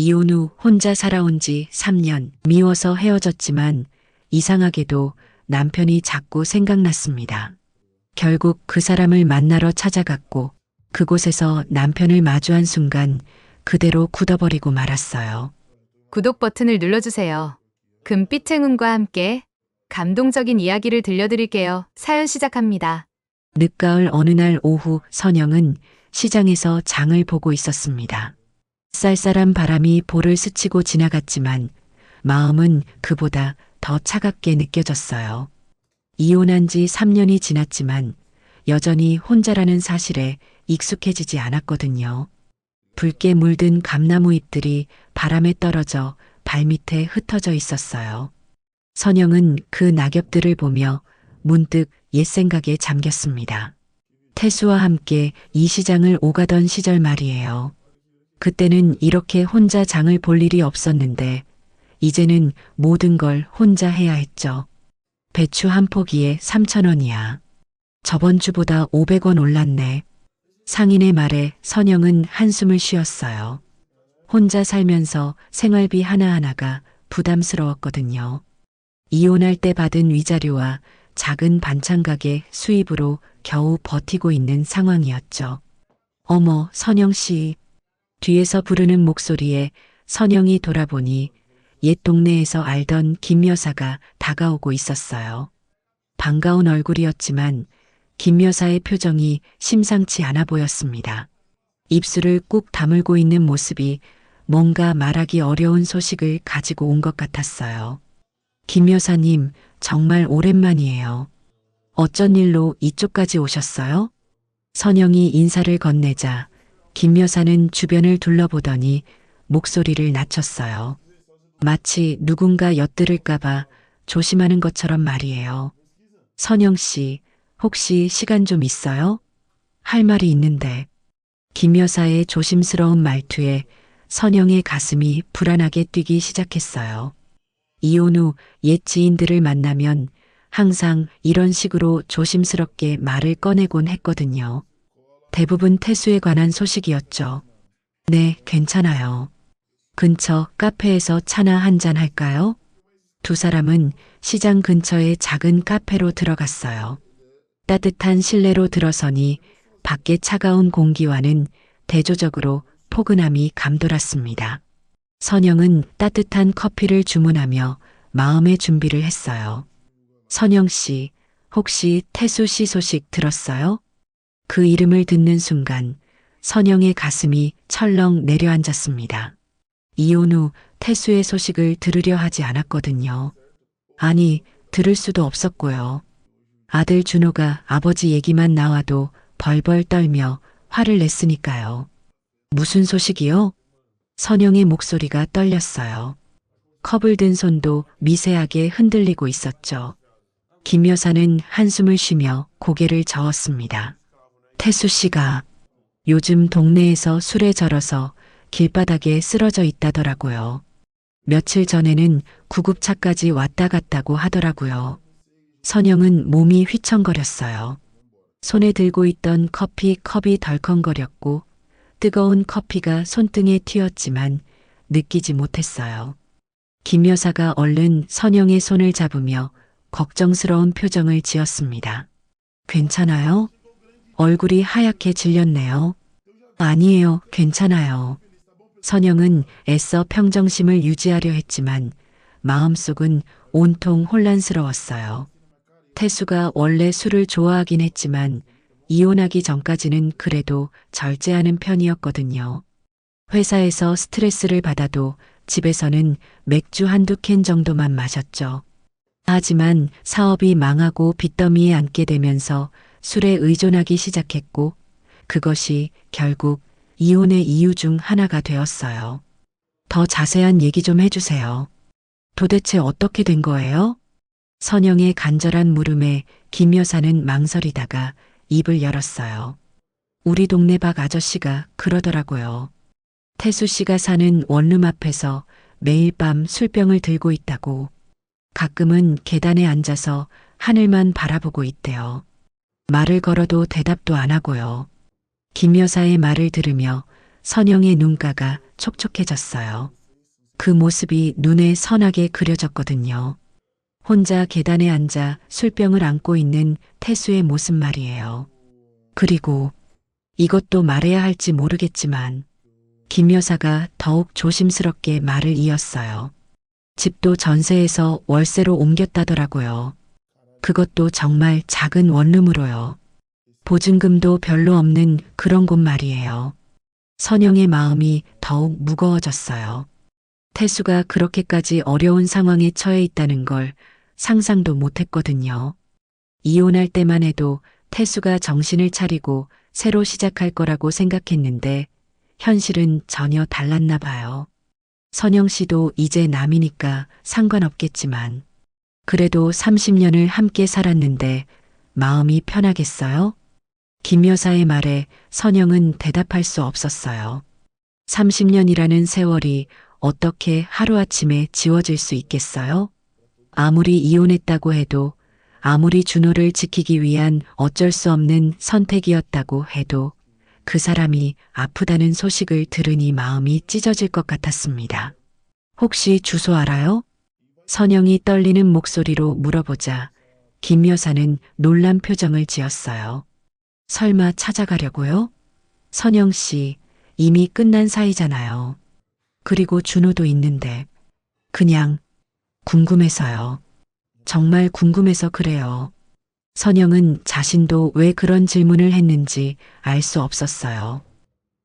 이혼 후 혼자 살아온 지 3년, 미워서 헤어졌지만 이상하게도 남편이 자꾸 생각났습니다. 결국 그 사람을 만나러 찾아갔고 그곳에서 남편을 마주한 순간 그대로 굳어버리고 말았어요. 구독 버튼을 눌러주세요. 금빛 행운과 함께 감동적인 이야기를 들려드릴게요. 사연 시작합니다. 늦가을 어느 날 오후 선영은 시장에서 장을 보고 있었습니다. 쌀쌀한 바람이 볼을 스치고 지나갔지만 마음은 그보다 더 차갑게 느껴졌어요. 이혼한 지 3년이 지났지만 여전히 혼자라는 사실에 익숙해지지 않았거든요. 붉게 물든 감나무 잎들이 바람에 떨어져 발밑에 흩어져 있었어요. 선영은 그 낙엽들을 보며 문득 옛 생각에 잠겼습니다. 태수와 함께 이 시장을 오가던 시절 말이에요. 그때는 이렇게 혼자 장을 볼 일이 없었는데 이제는 모든 걸 혼자 해야 했죠. 배추 한 포기에 3,000원이야. 저번 주보다 500원 올랐네. 상인의 말에 선영은 한숨을 쉬었어요. 혼자 살면서 생활비 하나하나가 부담스러웠거든요. 이혼할 때 받은 위자료와 작은 반찬 가게 수입으로 겨우 버티고 있는 상황이었죠. 어머, 선영 씨. 뒤에서 부르는 목소리에 선영이 돌아보니 옛 동네에서 알던 김 여사가 다가오고 있었어요. 반가운 얼굴이었지만 김 여사의 표정이 심상치 않아 보였습니다. 입술을 꾹 다물고 있는 모습이 뭔가 말하기 어려운 소식을 가지고 온 것 같았어요. 김 여사님, 정말 오랜만이에요. 어쩐 일로 이쪽까지 오셨어요? 선영이 인사를 건네자 김 여사는 주변을 둘러보더니 목소리를 낮췄어요. 마치 누군가 엿들을까봐 조심하는 것처럼 말이에요. 선영 씨, 혹시 시간 좀 있어요? 할 말이 있는데. 김 여사의 조심스러운 말투에 선영의 가슴이 불안하게 뛰기 시작했어요. 이혼 후 옛 지인들을 만나면 항상 이런 식으로 조심스럽게 말을 꺼내곤 했거든요. 대부분 태수에 관한 소식이었죠. 네, 괜찮아요. 근처 카페에서 차나 한잔 할까요? 두 사람은 시장 근처의 작은 카페로 들어갔어요. 따뜻한 실내로 들어서니 밖의 차가운 공기와는 대조적으로 포근함이 감돌았습니다. 선영은 따뜻한 커피를 주문하며 마음의 준비를 했어요. 선영 씨, 혹시 태수 씨 소식 들었어요? 그 이름을 듣는 순간 선영의 가슴이 철렁 내려앉았습니다. 이혼 후 태수의 소식을 들으려 하지 않았거든요. 아니, 들을 수도 없었고요. 아들 준호가 아버지 얘기만 나와도 벌벌 떨며 화를 냈으니까요. 무슨 소식이요? 선영의 목소리가 떨렸어요. 컵을 든 손도 미세하게 흔들리고 있었죠. 김 여사는 한숨을 쉬며 고개를 저었습니다. 태수 씨가 요즘 동네에서 술에 절어서 길바닥에 쓰러져 있다더라고요. 며칠 전에는 구급차까지 왔다 갔다고 하더라고요. 선영은 몸이 휘청거렸어요. 손에 들고 있던 커피 컵이 덜컹거렸고 뜨거운 커피가 손등에 튀었지만 느끼지 못했어요. 김 여사가 얼른 선영의 손을 잡으며 걱정스러운 표정을 지었습니다. 괜찮아요? 얼굴이 하얗게 질렸네요. 아니에요, 괜찮아요. 선영은 애써 평정심을 유지하려 했지만 마음속은 온통 혼란스러웠어요. 태수가 원래 술을 좋아하긴 했지만 이혼하기 전까지는 그래도 절제하는 편이었거든요. 회사에서 스트레스를 받아도 집에서는 맥주 한두 캔 정도만 마셨죠. 하지만 사업이 망하고 빚더미에 앉게 되면서 술에 의존하기 시작했고 그것이 결국 이혼의 이유 중 하나가 되었어요. 더 자세한 얘기 좀 해주세요. 도대체 어떻게 된 거예요? 선영의 간절한 물음에 김 여사는 망설이다가 입을 열었어요. 우리 동네 박 아저씨가 그러더라고요. 태수 씨가 사는 원룸 앞에서 매일 밤 술병을 들고 있다고. 가끔은 계단에 앉아서 하늘만 바라보고 있대요. 말을 걸어도 대답도 안 하고요. 김 여사의 말을 들으며 선영의 눈가가 촉촉해졌어요. 그 모습이 눈에 선하게 그려졌거든요. 혼자 계단에 앉아 술병을 안고 있는 태수의 모습 말이에요. 그리고 이것도 말해야 할지 모르겠지만 김 여사가 더욱 조심스럽게 말을 이었어요. 집도 전세에서 월세로 옮겼다더라고요. 그것도 정말 작은 원룸으로요. 보증금도 별로 없는 그런 곳 말이에요. 선영의 마음이 더욱 무거워졌어요. 태수가 그렇게까지 어려운 상황에 처해 있다는 걸 상상도 못했거든요. 이혼할 때만 해도 태수가 정신을 차리고 새로 시작할 거라고 생각했는데 현실은 전혀 달랐나 봐요. 선영 씨도 이제 남이니까 상관없겠지만 그래도 30년을 함께 살았는데 마음이 편하겠어요? 김 여사의 말에 선영은 대답할 수 없었어요. 30년이라는 세월이 어떻게 하루아침에 지워질 수 있겠어요? 아무리 이혼했다고 해도, 아무리 준호를 지키기 위한 어쩔 수 없는 선택이었다고 해도 그 사람이 아프다는 소식을 들으니 마음이 찢어질 것 같았습니다. 혹시 주소 알아요? 선영이 떨리는 목소리로 물어보자 김 여사는 놀란 표정을 지었어요. 설마 찾아가려고요? 선영 씨, 이미 끝난 사이잖아요. 그리고 준호도 있는데 그냥 궁금해서요. 정말 궁금해서 그래요. 선영은 자신도 왜 그런 질문을 했는지 알 수 없었어요.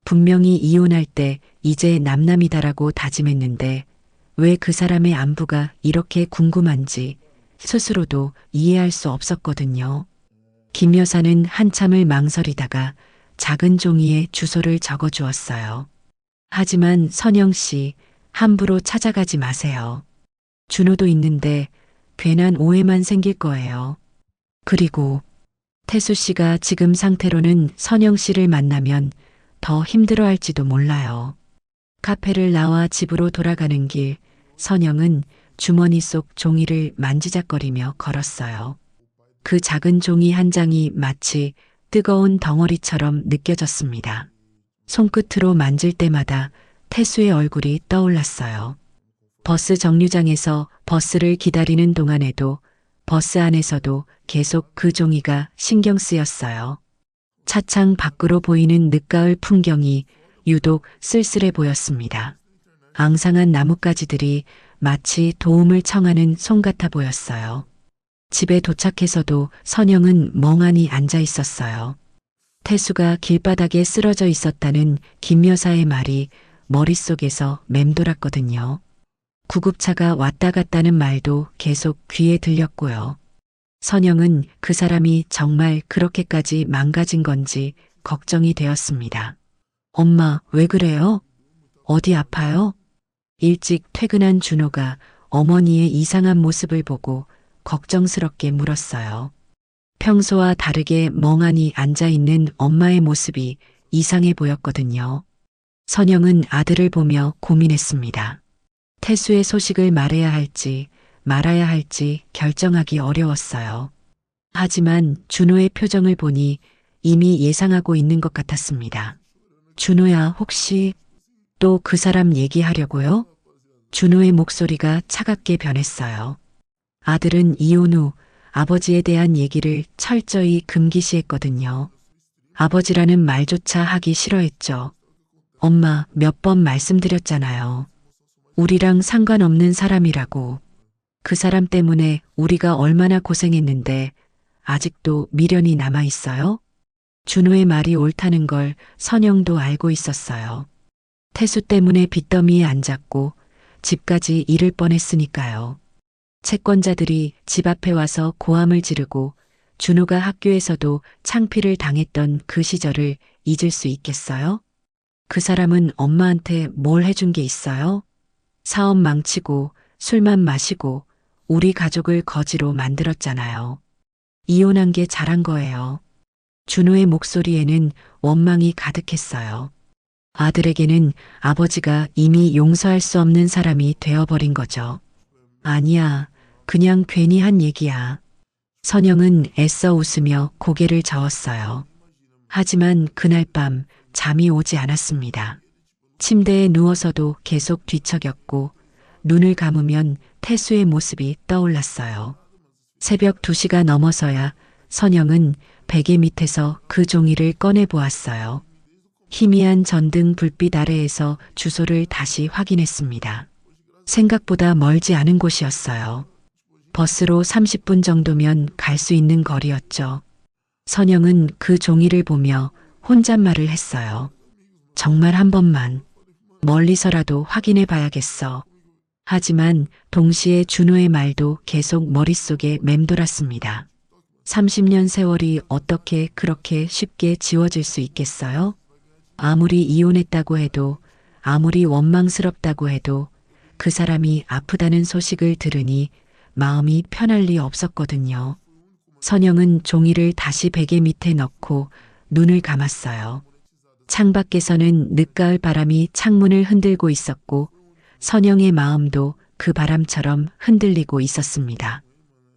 분명히 이혼할 때 이제 남남이다라고 다짐했는데 왜 그 사람의 안부가 이렇게 궁금한지 스스로도 이해할 수 없었거든요. 김 여사는 한참을 망설이다가 작은 종이에 주소를 적어 주었어요. 하지만 선영 씨, 함부로 찾아가지 마세요. 준호도 있는데 괜한 오해만 생길 거예요. 그리고 태수 씨가 지금 상태로는 선영 씨를 만나면 더 힘들어할지도 몰라요. 카페를 나와 집으로 돌아가는 길, 선영은 주머니 속 종이를 만지작거리며 걸었어요. 그 작은 종이 한 장이 마치 뜨거운 덩어리처럼 느껴졌습니다. 손끝으로 만질 때마다 태수의 얼굴이 떠올랐어요. 버스 정류장에서 버스를 기다리는 동안에도 버스 안에서도 계속 그 종이가 신경 쓰였어요. 차창 밖으로 보이는 늦가을 풍경이 유독 쓸쓸해 보였습니다. 앙상한 나뭇가지들이 마치 도움을 청하는 손 같아 보였어요. 집에 도착해서도 선영은 멍하니 앉아 있었어요. 태수가 길바닥에 쓰러져 있었다는 김 여사의 말이 머릿속에서 맴돌았거든요. 구급차가 왔다 갔다는 말도 계속 귀에 들렸고요. 선영은 그 사람이 정말 그렇게까지 망가진 건지 걱정이 되었습니다. 엄마, 왜 그래요? 어디 아파요? 일찍 퇴근한 준호가 어머니의 이상한 모습을 보고 걱정스럽게 물었어요. 평소와 다르게 멍하니 앉아있는 엄마의 모습이 이상해 보였거든요. 선영은 아들을 보며 고민했습니다. 태수의 소식을 말해야 할지 말아야 할지 결정하기 어려웠어요. 하지만 준호의 표정을 보니 이미 예상하고 있는 것 같았습니다. 준호야, 혹시 또 그 사람 얘기하려고요? 준호의 목소리가 차갑게 변했어요. 아들은 이혼 후 아버지에 대한 얘기를 철저히 금기시했거든요. 아버지라는 말조차 하기 싫어했죠. 엄마, 몇 번 말씀드렸잖아요. 우리랑 상관없는 사람이라고. 그 사람 때문에 우리가 얼마나 고생했는데 아직도 미련이 남아 있어요? 준호의 말이 옳다는 걸 선영도 알고 있었어요. 태수 때문에 빚더미에 앉았고 집까지 잃을 뻔했으니까요. 채권자들이 집 앞에 와서 고함을 지르고 준호가 학교에서도 창피를 당했던 그 시절을 잊을 수 있겠어요? 그 사람은 엄마한테 뭘 해준 게 있어요? 사업 망치고 술만 마시고 우리 가족을 거지로 만들었잖아요. 이혼한 게 잘한 거예요. 준호의 목소리에는 원망이 가득했어요. 아들에게는 아버지가 이미 용서할 수 없는 사람이 되어버린 거죠. 아니야, 그냥 괜히 한 얘기야. 선영은 애써 웃으며 고개를 저었어요. 하지만 그날 밤 잠이 오지 않았습니다. 침대에 누워서도 계속 뒤척였고 눈을 감으면 태수의 모습이 떠올랐어요. 새벽 2시가 넘어서야 선영은 베개 밑에서 그 종이를 꺼내 보았어요. 희미한 전등 불빛 아래에서 주소를 다시 확인했습니다. 생각보다 멀지 않은 곳이었어요. 버스로 30분 정도면 갈 수 있는 거리였죠. 선영은 그 종이를 보며 혼잣말을 했어요. 정말 한 번만 멀리서라도 확인해 봐야겠어. 하지만 동시에 준호의 말도 계속 머릿속에 맴돌았습니다. 30년 세월이 어떻게 그렇게 쉽게 지워질 수 있겠어요? 아무리 이혼했다고 해도, 아무리 원망스럽다고 해도 그 사람이 아프다는 소식을 들으니 마음이 편할 리 없었거든요. 선영은 종이를 다시 베개 밑에 넣고 눈을 감았어요. 창밖에서는 늦가을 바람이 창문을 흔들고 있었고 선영의 마음도 그 바람처럼 흔들리고 있었습니다.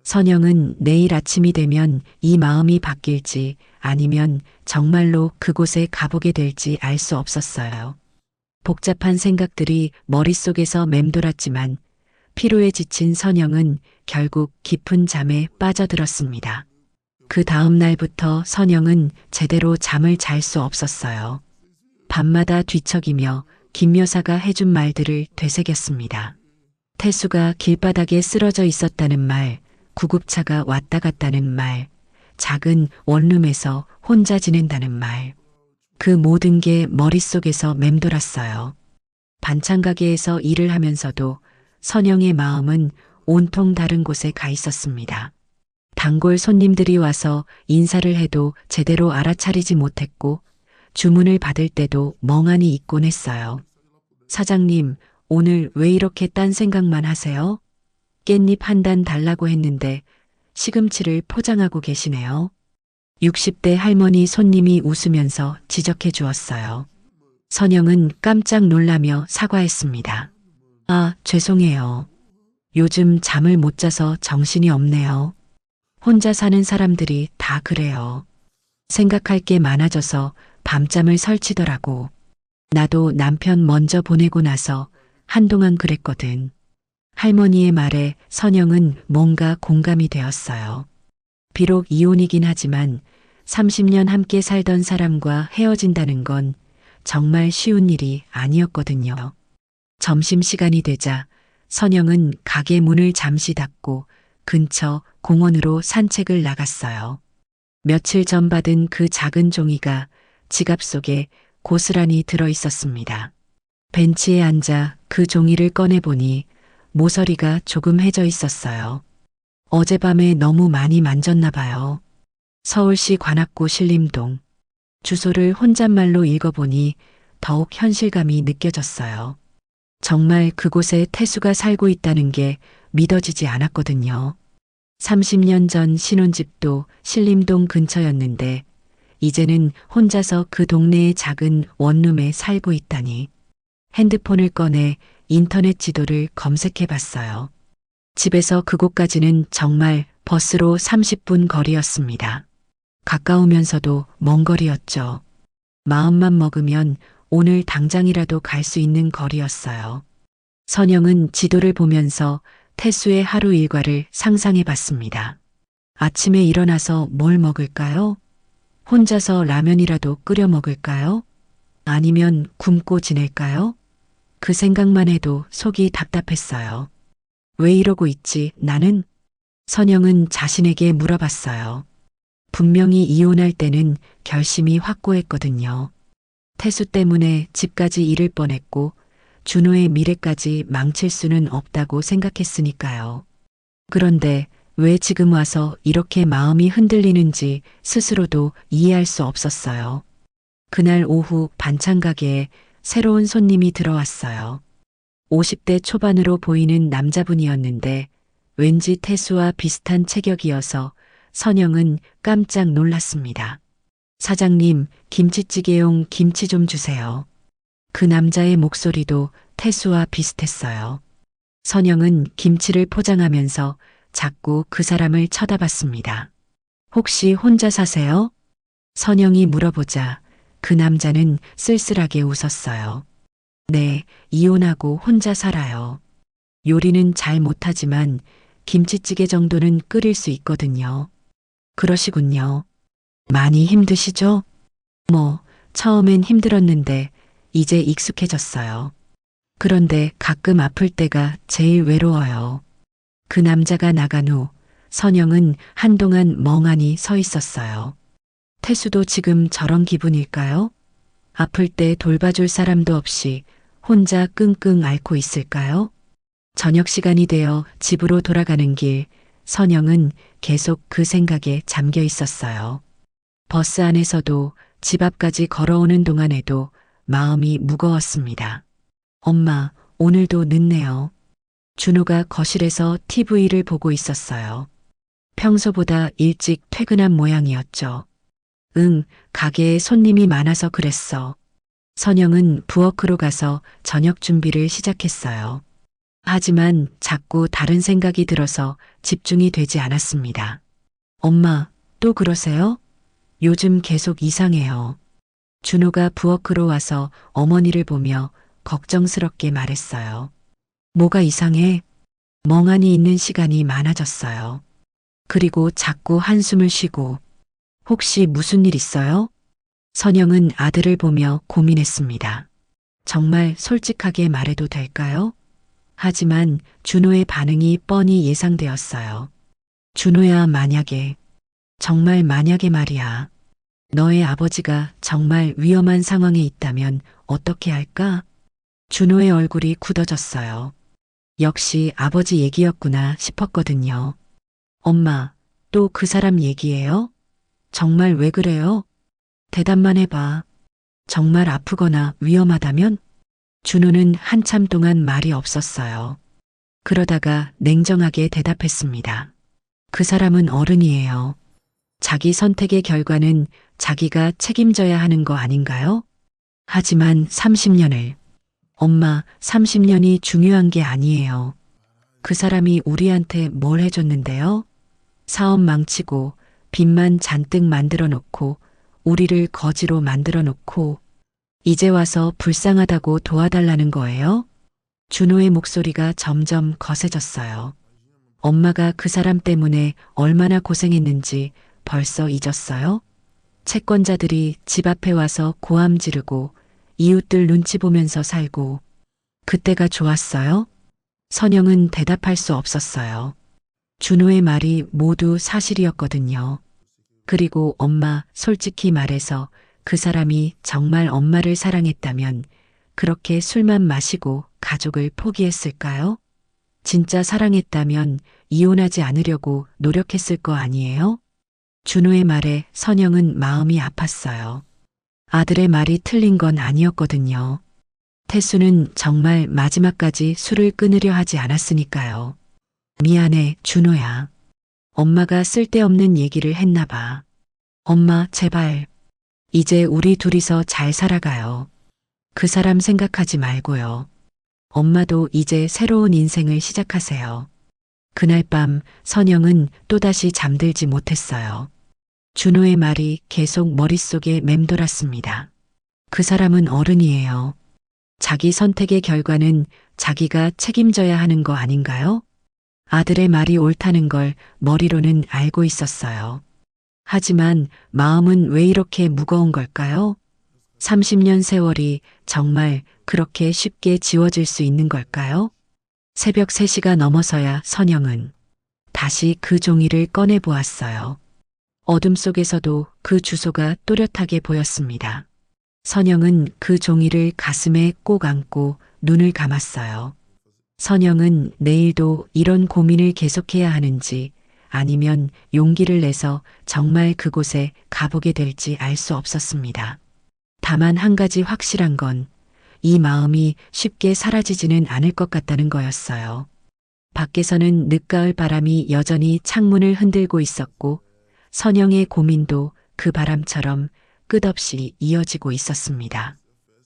선영은 내일 아침이 되면 이 마음이 바뀔지 아니면 정말로 그곳에 가보게 될지 알 수 없었어요. 복잡한 생각들이 머릿속에서 맴돌았지만 피로에 지친 선영은 결국 깊은 잠에 빠져들었습니다. 그 다음 날부터 선영은 제대로 잠을 잘 수 없었어요. 밤마다 뒤척이며 김 여사가 해준 말들을 되새겼습니다. 태수가 길바닥에 쓰러져 있었다는 말, 구급차가 왔다 갔다는 말, 작은 원룸에서 혼자 지낸다는 말. 그 모든 게 머릿속에서 맴돌았어요. 반찬 가게에서 일을 하면서도 선영의 마음은 온통 다른 곳에 가 있었습니다. 단골 손님들이 와서 인사를 해도 제대로 알아차리지 못했고 주문을 받을 때도 멍하니 있곤 했어요. 사장님, 오늘 왜 이렇게 딴 생각만 하세요? 깻잎 한 단 달라고 했는데 시금치를 포장하고 계시네요. 60대 할머니 손님이 웃으면서 지적해 주었어요. 선영은 깜짝 놀라며 사과했습니다. 아, 죄송해요. 요즘 잠을 못 자서 정신이 없네요. 혼자 사는 사람들이 다 그래요. 생각할 게 많아져서 밤잠을 설치더라고. 나도 남편 먼저 보내고 나서 한동안 그랬거든. 할머니의 말에 선영은 뭔가 공감이 되었어요. 비록 이혼이긴 하지만 30년 함께 살던 사람과 헤어진다는 건 정말 쉬운 일이 아니었거든요. 점심시간이 되자 선영은 가게 문을 잠시 닫고 근처 공원으로 산책을 나갔어요. 며칠 전 받은 그 작은 종이가 지갑 속에 고스란히 들어 있었습니다. 벤치에 앉아 그 종이를 꺼내보니 모서리가 조금 해져 있었어요. 어젯밤에 너무 많이 만졌나 봐요. 서울시 관악구 신림동. 주소를 혼잣말로 읽어보니 더욱 현실감이 느껴졌어요. 정말 그곳에 태수가 살고 있다는 게 믿어지지 않았거든요. 30년 전 신혼집도 신림동 근처였는데 이제는 혼자서 그 동네의 작은 원룸에 살고 있다니. 핸드폰을 꺼내 인터넷 지도를 검색해 봤어요. 집에서 그곳까지는 정말 버스로 30분 거리였습니다. 가까우면서도 먼 거리였죠. 마음만 먹으면 오늘 당장이라도 갈 수 있는 거리였어요. 선영은 지도를 보면서 태수의 하루 일과를 상상해 봤습니다. 아침에 일어나서 뭘 먹을까요? 혼자서 라면이라도 끓여 먹을까요? 아니면 굶고 지낼까요? 그 생각만 해도 속이 답답했어요. 왜 이러고 있지, 나는? 선영은 자신에게 물어봤어요. 분명히 이혼할 때는 결심이 확고했거든요. 태수 때문에 집까지 잃을 뻔했고 준호의 미래까지 망칠 수는 없다고 생각했으니까요. 그런데 왜 지금 와서 이렇게 마음이 흔들리는지 스스로도 이해할 수 없었어요. 그날 오후 반찬 가게에 새로운 손님이 들어왔어요. 50대 초반으로 보이는 남자분이었는데 왠지 태수와 비슷한 체격이어서 선영은 깜짝 놀랐습니다. 사장님, 김치찌개용 김치 좀 주세요. 그 남자의 목소리도 태수와 비슷했어요. 선영은 김치를 포장하면서 자꾸 그 사람을 쳐다봤습니다. 혹시 혼자 사세요? 선영이 물어보자 그 남자는 쓸쓸하게 웃었어요. 네, 이혼하고 혼자 살아요. 요리는 잘 못하지만 김치찌개 정도는 끓일 수 있거든요. 그러시군요. 많이 힘드시죠? 뭐, 처음엔 힘들었는데 이제 익숙해졌어요. 그런데 가끔 아플 때가 제일 외로워요. 그 남자가 나간 후 선영은 한동안 멍하니 서 있었어요. 태수도 지금 저런 기분일까요? 아플 때 돌봐줄 사람도 없이 혼자 끙끙 앓고 있을까요? 저녁 시간이 되어 집으로 돌아가는 길, 선영은 계속 그 생각에 잠겨 있었어요. 버스 안에서도 집 앞까지 걸어오는 동안에도 마음이 무거웠습니다. 엄마, 오늘도 늦네요. 준호가 거실에서 TV를 보고 있었어요. 평소보다 일찍 퇴근한 모양이었죠. 응, 가게에 손님이 많아서 그랬어. 선영은 부엌으로 가서 저녁 준비를 시작했어요. 하지만 자꾸 다른 생각이 들어서 집중이 되지 않았습니다. 엄마, 또 그러세요? 요즘 계속 이상해요. 준호가 부엌으로 와서 어머니를 보며 걱정스럽게 말했어요. 뭐가 이상해? 멍하니 있는 시간이 많아졌어요. 그리고 자꾸 한숨을 쉬고, 혹시 무슨 일 있어요? 선영은 아들을 보며 고민했습니다. 정말 솔직하게 말해도 될까요? 하지만 준호의 반응이 뻔히 예상되었어요. 준호야, 만약에, 정말 만약에 말이야. 너의 아버지가 정말 위험한 상황에 있다면 어떻게 할까? 준호의 얼굴이 굳어졌어요. 역시 아버지 얘기였구나 싶었거든요. 엄마, 또 그 사람 얘기예요? 정말 왜 그래요? 대답만 해봐. 정말 아프거나 위험하다면? 준호는 한참 동안 말이 없었어요. 그러다가 냉정하게 대답했습니다. 그 사람은 어른이에요. 자기 선택의 결과는 자기가 책임져야 하는 거 아닌가요? 하지만 30년을. 엄마, 30년이 중요한 게 아니에요. 그 사람이 우리한테 뭘 해줬는데요? 사업 망치고 빚만 잔뜩 만들어 놓고 우리를 거지로 만들어 놓고 이제 와서 불쌍하다고 도와달라는 거예요? 준호의 목소리가 점점 거세졌어요. 엄마가 그 사람 때문에 얼마나 고생했는지 벌써 잊었어요? 채권자들이 집 앞에 와서 고함 지르고 이웃들 눈치 보면서 살고 그때가 좋았어요? 선영은 대답할 수 없었어요. 준호의 말이 모두 사실이었거든요. 그리고 엄마, 솔직히 말해서 그 사람이 정말 엄마를 사랑했다면 그렇게 술만 마시고 가족을 포기했을까요? 진짜 사랑했다면 이혼하지 않으려고 노력했을 거 아니에요? 준호의 말에 선영은 마음이 아팠어요. 아들의 말이 틀린 건 아니었거든요. 태수는 정말 마지막까지 술을 끊으려 하지 않았으니까요. 미안해, 준호야. 엄마가 쓸데없는 얘기를 했나 봐. 엄마, 제발. 이제 우리 둘이서 잘 살아가요. 그 사람 생각하지 말고요. 엄마도 이제 새로운 인생을 시작하세요. 그날 밤 선영은 또다시 잠들지 못했어요. 준호의 말이 계속 머릿속에 맴돌았습니다. 그 사람은 어른이에요. 자기 선택의 결과는 자기가 책임져야 하는 거 아닌가요? 아들의 말이 옳다는 걸 머리로는 알고 있었어요. 하지만 마음은 왜 이렇게 무거운 걸까요? 30년 세월이 정말 그렇게 쉽게 지워질 수 있는 걸까요? 새벽 3시가 넘어서야 선영은 다시 그 종이를 꺼내 보았어요. 어둠 속에서도 그 주소가 또렷하게 보였습니다. 선영은 그 종이를 가슴에 꼭 안고 눈을 감았어요. 선영은 내일도 이런 고민을 계속해야 하는지 아니면 용기를 내서 정말 그곳에 가보게 될지 알 수 없었습니다. 다만 한 가지 확실한 건 이 마음이 쉽게 사라지지는 않을 것 같다는 거였어요. 밖에서는 늦가을 바람이 여전히 창문을 흔들고 있었고 선영의 고민도 그 바람처럼 끝없이 이어지고 있었습니다.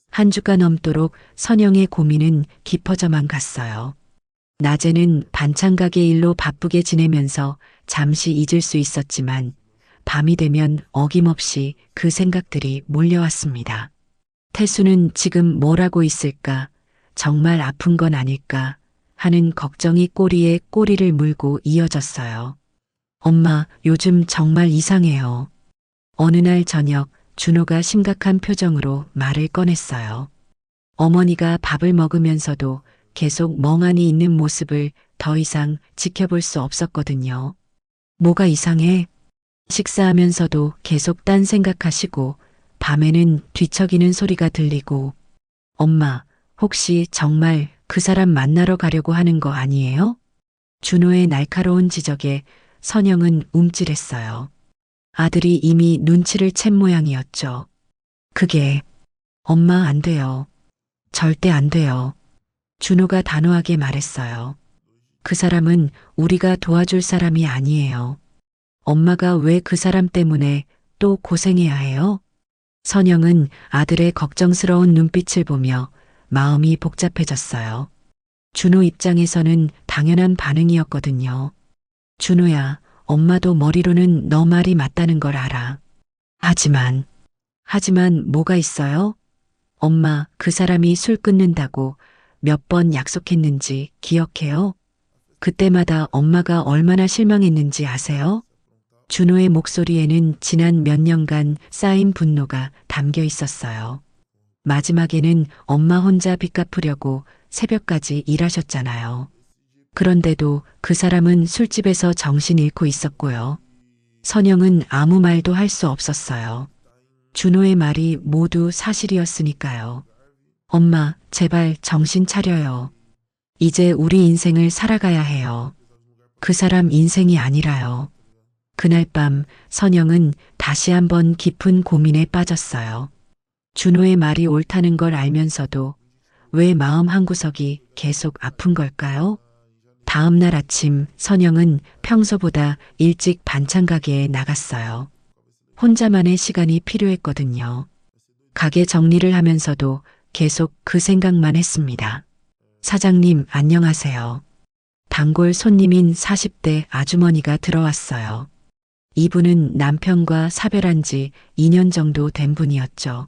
한 주가 넘도록 선영의 고민은 깊어져만 갔어요. 낮에는 반찬 가게 일로 바쁘게 지내면서 잠시 잊을 수 있었지만 밤이 되면 어김없이 그 생각들이 몰려왔습니다. 태수는 지금 뭘 하고 있을까? 정말 아픈 건 아닐까 하는 걱정이 꼬리에 꼬리를 물고 이어졌어요. 엄마, 요즘 정말 이상해요. 어느 날 저녁 준호가 심각한 표정으로 말을 꺼냈어요. 어머니가 밥을 먹으면서도 계속 멍하니 있는 모습을 더 이상 지켜볼 수 없었거든요. 뭐가 이상해? 식사하면서도 계속 딴 생각하시고 밤에는 뒤척이는 소리가 들리고 엄마, 혹시 정말 그 사람 만나러 가려고 하는 거 아니에요? 준호의 날카로운 지적에 선영은 움찔했어요. 아들이 이미 눈치를 챈 모양이었죠. 그게 엄마 안 돼요. 절대 안 돼요. 준호가 단호하게 말했어요. 그 사람은 우리가 도와줄 사람이 아니에요. 엄마가 왜 그 사람 때문에 또 고생해야 해요? 선영은 아들의 걱정스러운 눈빛을 보며 마음이 복잡해졌어요. 준호 입장에서는 당연한 반응이었거든요. 준호야, 엄마도 머리로는 너 말이 맞다는 걸 알아. 하지만 뭐가 있어요? 엄마, 그 사람이 술 끊는다고 몇 번 약속했는지 기억해요? 그때마다 엄마가 얼마나 실망했는지 아세요? 준호의 목소리에는 지난 몇 년간 쌓인 분노가 담겨 있었어요. 마지막에는 엄마 혼자 빚 갚으려고 새벽까지 일하셨잖아요. 그런데도 그 사람은 술집에서 정신 잃고 있었고요. 선영은 아무 말도 할 수 없었어요. 준호의 말이 모두 사실이었으니까요. 엄마, 제발 정신 차려요. 이제 우리 인생을 살아가야 해요. 그 사람 인생이 아니라요. 그날 밤 선영은 다시 한번 깊은 고민에 빠졌어요. 준호의 말이 옳다는 걸 알면서도 왜 마음 한구석이 계속 아픈 걸까요? 다음 날 아침 선영은 평소보다 일찍 반찬 가게에 나갔어요. 혼자만의 시간이 필요했거든요. 가게 정리를 하면서도 계속 그 생각만 했습니다. 사장님, 안녕하세요. 단골 손님인 40대 아주머니가 들어왔어요. 이분은 남편과 사별한 지 2년 정도 된 분이었죠.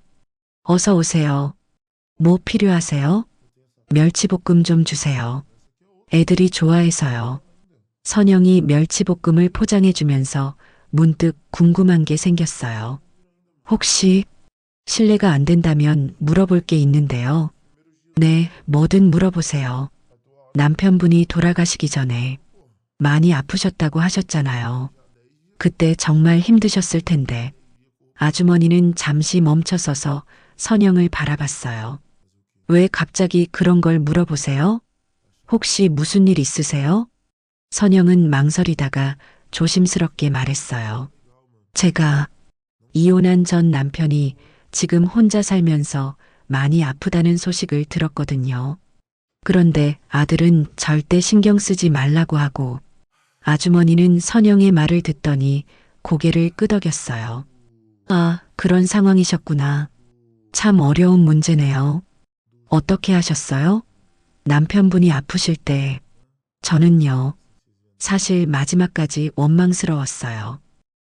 어서 오세요. 뭐 필요하세요? 멸치볶음 좀 주세요. 애들이 좋아해서요. 선영이 멸치볶음을 포장해주면서 문득 궁금한 게 생겼어요. 혹시 실례가 안 된다면 물어볼 게 있는데요. 네, 뭐든 물어보세요. 남편분이 돌아가시기 전에 많이 아프셨다고 하셨잖아요. 그때 정말 힘드셨을 텐데. 아주머니는 잠시 멈춰서서 선영을 바라봤어요. 왜 갑자기 그런 걸 물어보세요? 혹시 무슨 일 있으세요? 선영은 망설이다가 조심스럽게 말했어요. 제가 이혼한 전 남편이 지금 혼자 살면서 많이 아프다는 소식을 들었거든요. 그런데 아들은 절대 신경 쓰지 말라고 하고 아주머니는 선영의 말을 듣더니 고개를 끄덕였어요. 아, 그런 상황이셨구나. 참 어려운 문제네요. 어떻게 하셨어요? 남편분이 아프실 때 저는요. 사실 마지막까지 원망스러웠어요.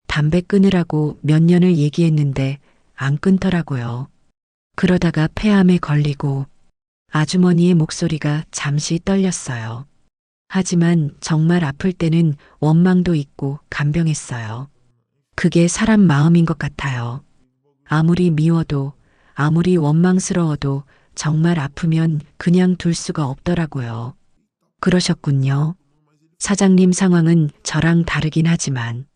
담배 끊으라고 몇 년을 얘기했는데 안 끊더라고요. 그러다가 폐암에 걸리고 아주머니의 목소리가 잠시 떨렸어요. 하지만 정말 아플 때는 원망도 있고 간병했어요. 그게 사람 마음인 것 같아요. 아무리 미워도 아무리 원망스러워도 정말 아프면 그냥 둘 수가 없더라고요. 그러셨군요. 사장님 상황은 저랑 다르긴 하지만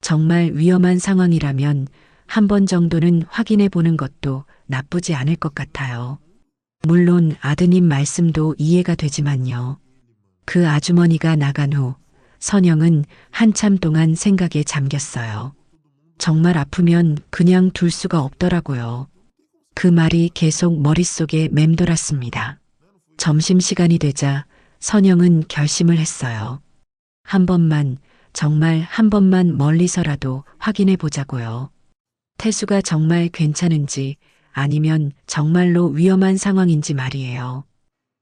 정말 위험한 상황이라면 한 번 정도는 확인해 보는 것도 나쁘지 않을 것 같아요. 물론 아드님 말씀도 이해가 되지만요. 그 아주머니가 나간 후 선영은 한참 동안 생각에 잠겼어요. 정말 아프면 그냥 둘 수가 없더라고요. 그 말이 계속 머릿속에 맴돌았습니다. 점심시간이 되자 선영은 결심을 했어요. 한 번만, 정말 한 번만 멀리서라도 확인해 보자고요. 태수가 정말 괜찮은지 아니면 정말로 위험한 상황인지 말이에요.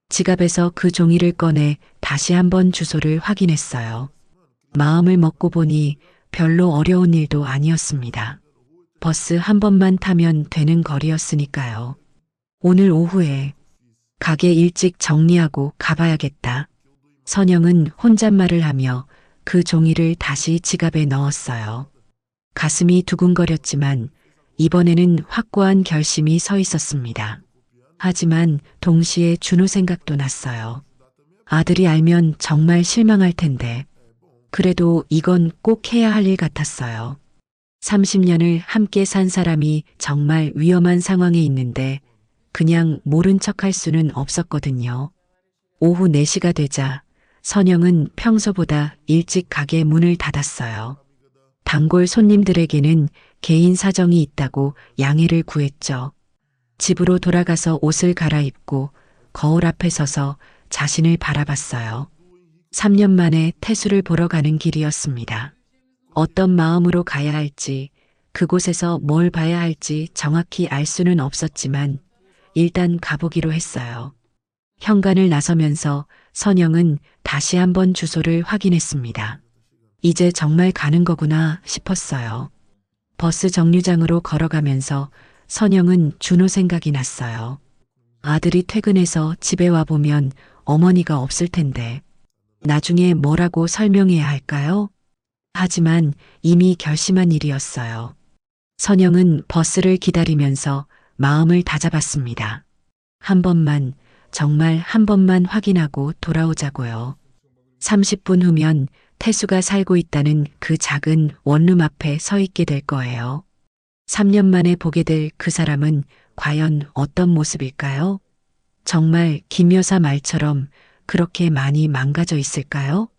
지갑에서 그 종이를 꺼내 다시 한번 주소를 확인했어요. 마음을 먹고 보니 별로 어려운 일도 아니었습니다. 버스 한 번만 타면 되는 거리였으니까요. 오늘 오후에 가게 일찍 정리하고 가봐야겠다. 선영은 혼잣말을 하며 그 종이를 다시 지갑에 넣었어요. 가슴이 두근거렸지만 이번에는 확고한 결심이 서 있었습니다. 하지만 동시에 준호 생각도 났어요. 아들이 알면 정말 실망할 텐데. 그래도 이건 꼭 해야 할 일 같았어요. 30년을 함께 산 사람이 정말 위험한 상황에 있는데 그냥 모른 척할 수는 없었거든요. 오후 4시가 되자 선영은 평소보다 일찍 가게 문을 닫았어요. 단골 손님들에게는 개인 사정이 있다고 양해를 구했죠. 집으로 돌아가서 옷을 갈아입고 거울 앞에 서서 자신을 바라봤어요. 3년 만에 태수를 보러 가는 길이었습니다. 어떤 마음으로 가야 할지, 그곳에서 뭘 봐야 할지 정확히 알 수는 없었지만 일단 가보기로 했어요. 현관을 나서면서 선영은 다시 한번 주소를 확인했습니다. 이제 정말 가는 거구나 싶었어요. 버스 정류장으로 걸어가면서 선영은 준호 생각이 났어요. 아들이 퇴근해서 집에 와보면 어머니가 없을 텐데 나중에 뭐라고 설명해야 할까요? 하지만 이미 결심한 일이었어요. 선영은 버스를 기다리면서 마음을 다잡았습니다. 한 번만, 정말 한 번만 확인하고 돌아오자고요. 30분 후면 태수가 살고 있다는 그 작은 원룸 앞에 서 있게 될 거예요. 3년 만에 보게 될 그 사람은 과연 어떤 모습일까요? 정말 김 여사 말처럼 그렇게 많이 망가져 있을까요?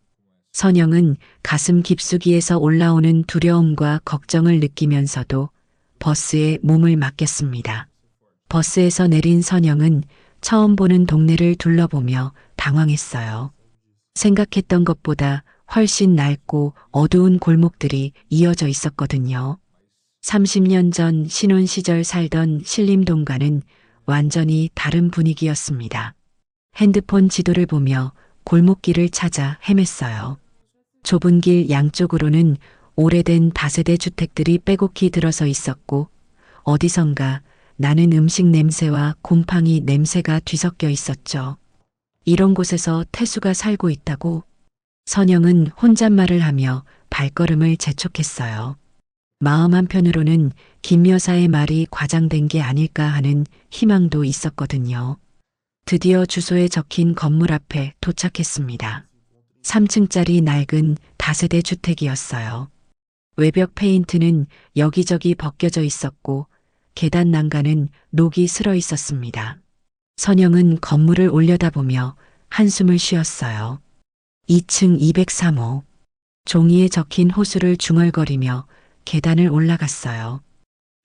선영은 가슴 깊숙이에서 올라오는 두려움과 걱정을 느끼면서도 버스에 몸을 맡겼습니다. 버스에서 내린 선영은 처음 보는 동네를 둘러보며 당황했어요. 생각했던 것보다 훨씬 낡고 어두운 골목들이 이어져 있었거든요. 30년 전 신혼 시절 살던 신림동과는 완전히 다른 분위기였습니다. 핸드폰 지도를 보며 골목길을 찾아 헤맸어요. 좁은 길 양쪽으로는 오래된 다세대 주택들이 빼곡히 들어서 있었고 어디선가 나는 음식 냄새와 곰팡이 냄새가 뒤섞여 있었죠. 이런 곳에서 태수가 살고 있다고? 선영은 혼잣말을 하며 발걸음을 재촉했어요. 마음 한편으로는 김 여사의 말이 과장된 게 아닐까 하는 희망도 있었거든요. 드디어 주소에 적힌 건물 앞에 도착했습니다. 3층짜리 낡은 다세대 주택이었어요. 외벽 페인트는 여기저기 벗겨져 있었고 계단 난간은 녹이 슬어 있었습니다. 선영은 건물을 올려다보며 한숨을 쉬었어요. 2층 203호. 종이에 적힌 호수를 중얼거리며 계단을 올라갔어요.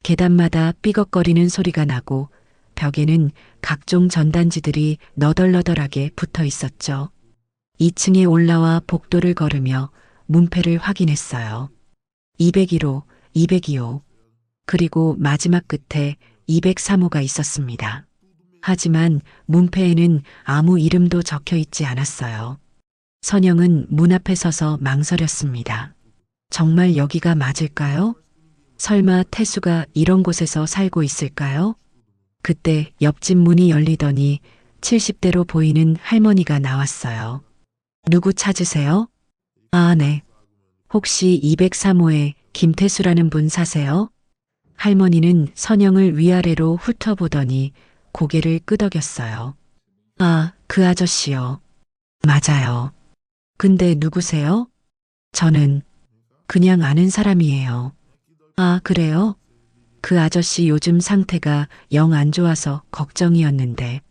계단마다 삐걱거리는 소리가 나고 벽에는 각종 전단지들이 너덜너덜하게 붙어 있었죠. 2층에 올라와 복도를 걸으며 문패를 확인했어요. 201호, 202호, 그리고 마지막 끝에 203호가 있었습니다. 하지만 문패에는 아무 이름도 적혀 있지 않았어요. 선영은 문 앞에 서서 망설였습니다. 정말 여기가 맞을까요? 설마 태수가 이런 곳에서 살고 있을까요? 그때 옆집 문이 열리더니 70대로 보이는 할머니가 나왔어요. 누구 찾으세요? 아, 네. 혹시 203호에 김태수라는 분 사세요? 할머니는 선영을 위아래로 훑어보더니 고개를 끄덕였어요. 아, 그 아저씨요. 맞아요. 근데 누구세요? 저는 그냥 아는 사람이에요. 아, 그래요? 그 아저씨 요즘 상태가 영 안 좋아서 걱정이었는데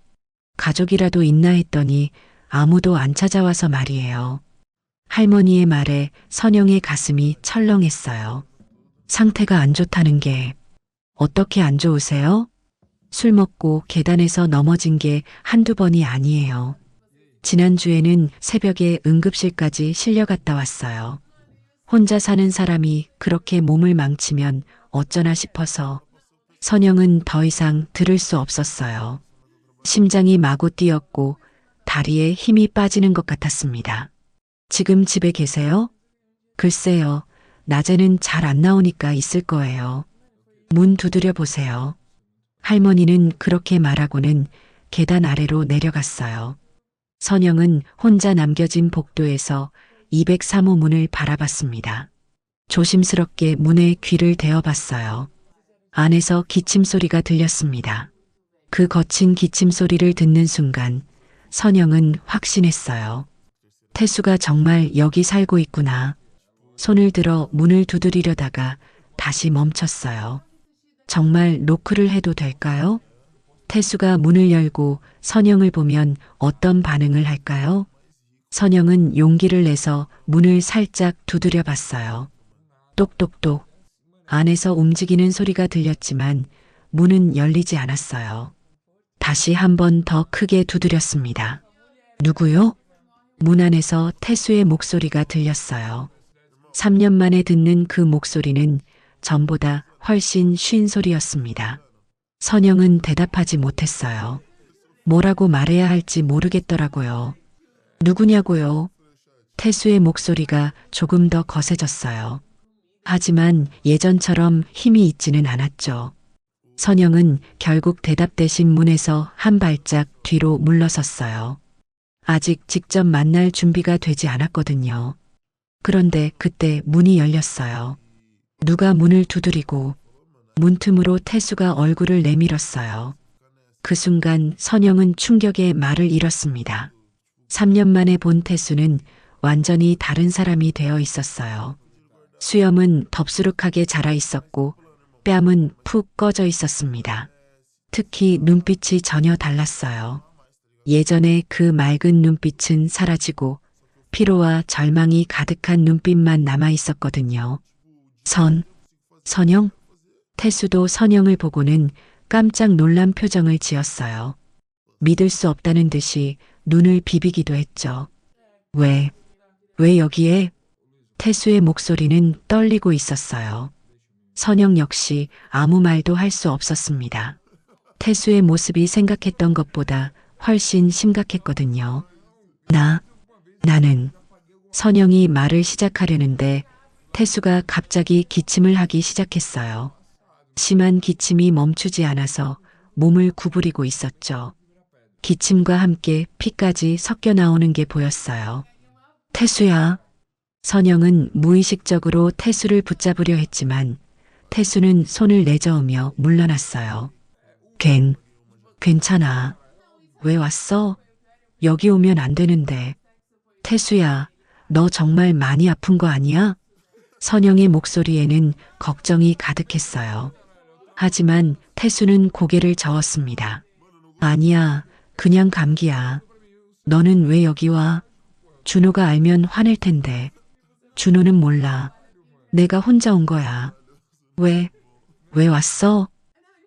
가족이라도 있나 했더니 아무도 안 찾아와서 말이에요. 할머니의 말에 선영의 가슴이 철렁했어요. 상태가 안 좋다는 게 어떻게 안 좋으세요? 술 먹고 계단에서 넘어진 게 한두 번이 아니에요. 지난주에는 새벽에 응급실까지 실려갔다 왔어요. 혼자 사는 사람이 그렇게 몸을 망치면 어쩌나 싶어서 선영은 더 이상 들을 수 없었어요. 심장이 마구 뛰었고 다리에 힘이 빠지는 것 같았습니다. 지금 집에 계세요? 글쎄요. 낮에는 잘 안 나오니까 있을 거예요. 문 두드려 보세요. 할머니는 그렇게 말하고는 계단 아래로 내려갔어요. 선영은 혼자 남겨진 복도에서 203호 문을 바라봤습니다. 조심스럽게 문에 귀를 대어봤어요. 안에서 기침 소리가 들렸습니다. 그 거친 기침 소리를 듣는 순간 선영은 확신했어요. 태수가 정말 여기 살고 있구나. 손을 들어 문을 두드리려다가 다시 멈췄어요. 정말 노크를 해도 될까요? 태수가 문을 열고 선영을 보면 어떤 반응을 할까요? 선영은 용기를 내서 문을 살짝 두드려 봤어요. 똑똑똑. 안에서 움직이는 소리가 들렸지만 문은 열리지 않았어요. 다시 한 번 더 크게 두드렸습니다. 누구요? 문 안에서 태수의 목소리가 들렸어요. 3년 만에 듣는 그 목소리는 전보다 훨씬 쉰 소리였습니다. 선영은 대답하지 못했어요. 뭐라고 말해야 할지 모르겠더라고요. 누구냐고요? 태수의 목소리가 조금 더 거세졌어요. 하지만 예전처럼 힘이 있지는 않았죠. 선영은 결국 대답 대신 문에서 한 발짝 뒤로 물러섰어요. 아직 직접 만날 준비가 되지 않았거든요. 그런데 그때 문이 열렸어요. 누가 문을 두드리고 문틈으로 태수가 얼굴을 내밀었어요. 그 순간 선영은 충격에 말을 잃었습니다. 3년 만에 본 태수는 완전히 다른 사람이 되어 있었어요. 수염은 덥수룩하게 자라 있었고 뺨은 푹 꺼져 있었습니다. 특히 눈빛이 전혀 달랐어요. 예전에 그 맑은 눈빛은 사라지고 피로와 절망이 가득한 눈빛만 남아 있었거든요. 선영? 태수도 선영을 보고는 깜짝 놀란 표정을 지었어요. 믿을 수 없다는 듯이 눈을 비비기도 했죠. 왜 여기에? 태수의 목소리는 떨리고 있었어요. 선영 역시 아무 말도 할 수 없었습니다. 태수의 모습이 생각했던 것보다 훨씬 심각했거든요. 나는 선영이 말을 시작하려는데 태수가 갑자기 기침을 하기 시작했어요. 심한 기침이 멈추지 않아서 몸을 구부리고 있었죠. 기침과 함께 피까지 섞여 나오는 게 보였어요. 태수야. 선영은 무의식적으로 태수를 붙잡으려 했지만 태수는 손을 내저으며 물러났어요. 괜찮아. 왜 왔어? 여기 오면 안 되는데. 태수야, 너 정말 많이 아픈 거 아니야? 선영의 목소리에는 걱정이 가득했어요. 하지만 태수는 고개를 저었습니다. 아니야, 그냥 감기야. 너는 왜 여기 와? 준호가 알면 화낼 텐데. 준호는 몰라. 내가 혼자 온 거야. 왜 왔어?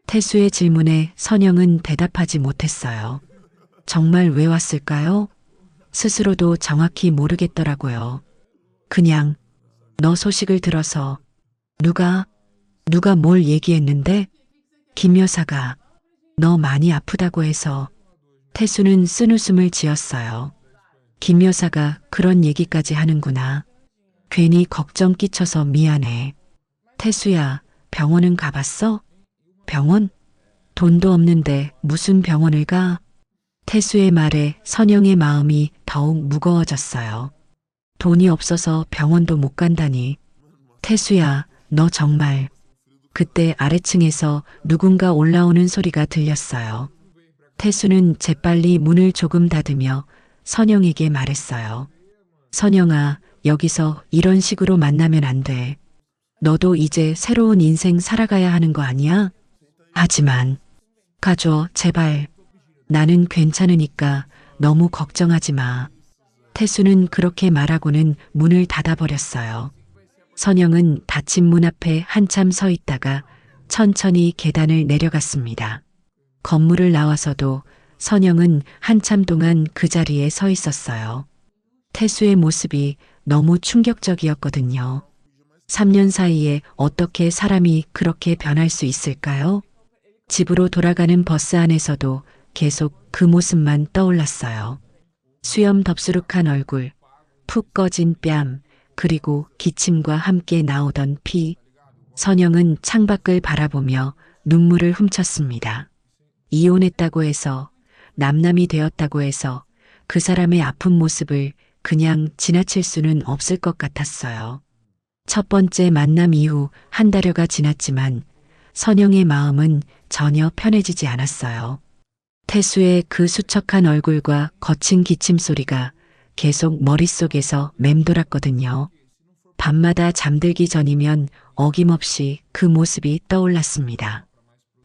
태수의 질문에 선영은 대답하지 못했어요. 정말 왜 왔을까요? 스스로도 정확히 모르겠더라고요. 그냥 너 소식을 들어서. 누가 뭘 얘기했는데? 김 여사가 너 많이 아프다고 해서. 태수는 쓴웃음을 지었어요. 김 여사가 그런 얘기까지 하는구나. 괜히 걱정 끼쳐서 미안해. 태수야, 병원은 가봤어? 병원? 돈도 없는데 무슨 병원을 가? 태수의 말에 선영의 마음이 더욱 무거워졌어요. 돈이 없어서 병원도 못 간다니. 태수야, 너 정말. 그때 아래층에서 누군가 올라오는 소리가 들렸어요. 태수는 재빨리 문을 조금 닫으며 선영에게 말했어요. 선영아, 여기서 이런 식으로 만나면 안 돼. 너도 이제 새로운 인생 살아가야 하는 거 아니야? 하지만 가줘, 제발. 나는 괜찮으니까 너무 걱정하지 마. 태수는 그렇게 말하고는 문을 닫아버렸어요. 선영은 닫힌 문 앞에 한참 서 있다가 천천히 계단을 내려갔습니다. 건물을 나와서도 선영은 한참 동안 그 자리에 서 있었어요. 태수의 모습이 너무 충격적이었거든요. 3년 사이에 어떻게 사람이 그렇게 변할 수 있을까요? 집으로 돌아가는 버스 안에서도 계속 그 모습만 떠올랐어요. 수염 덥수룩한 얼굴, 푹 꺼진 뺨, 그리고 기침과 함께 나오던 피. 선영은 창밖을 바라보며 눈물을 훔쳤습니다. 이혼했다고 해서 남남이 되었다고 해서 그 사람의 아픈 모습을 그냥 지나칠 수는 없을 것 같았어요. 첫 번째 만남 이후 한 달여가 지났지만 선영의 마음은 전혀 편해지지 않았어요. 태수의 그 수척한 얼굴과 거친 기침 소리가 계속 머릿속에서 맴돌았거든요. 밤마다 잠들기 전이면 어김없이 그 모습이 떠올랐습니다.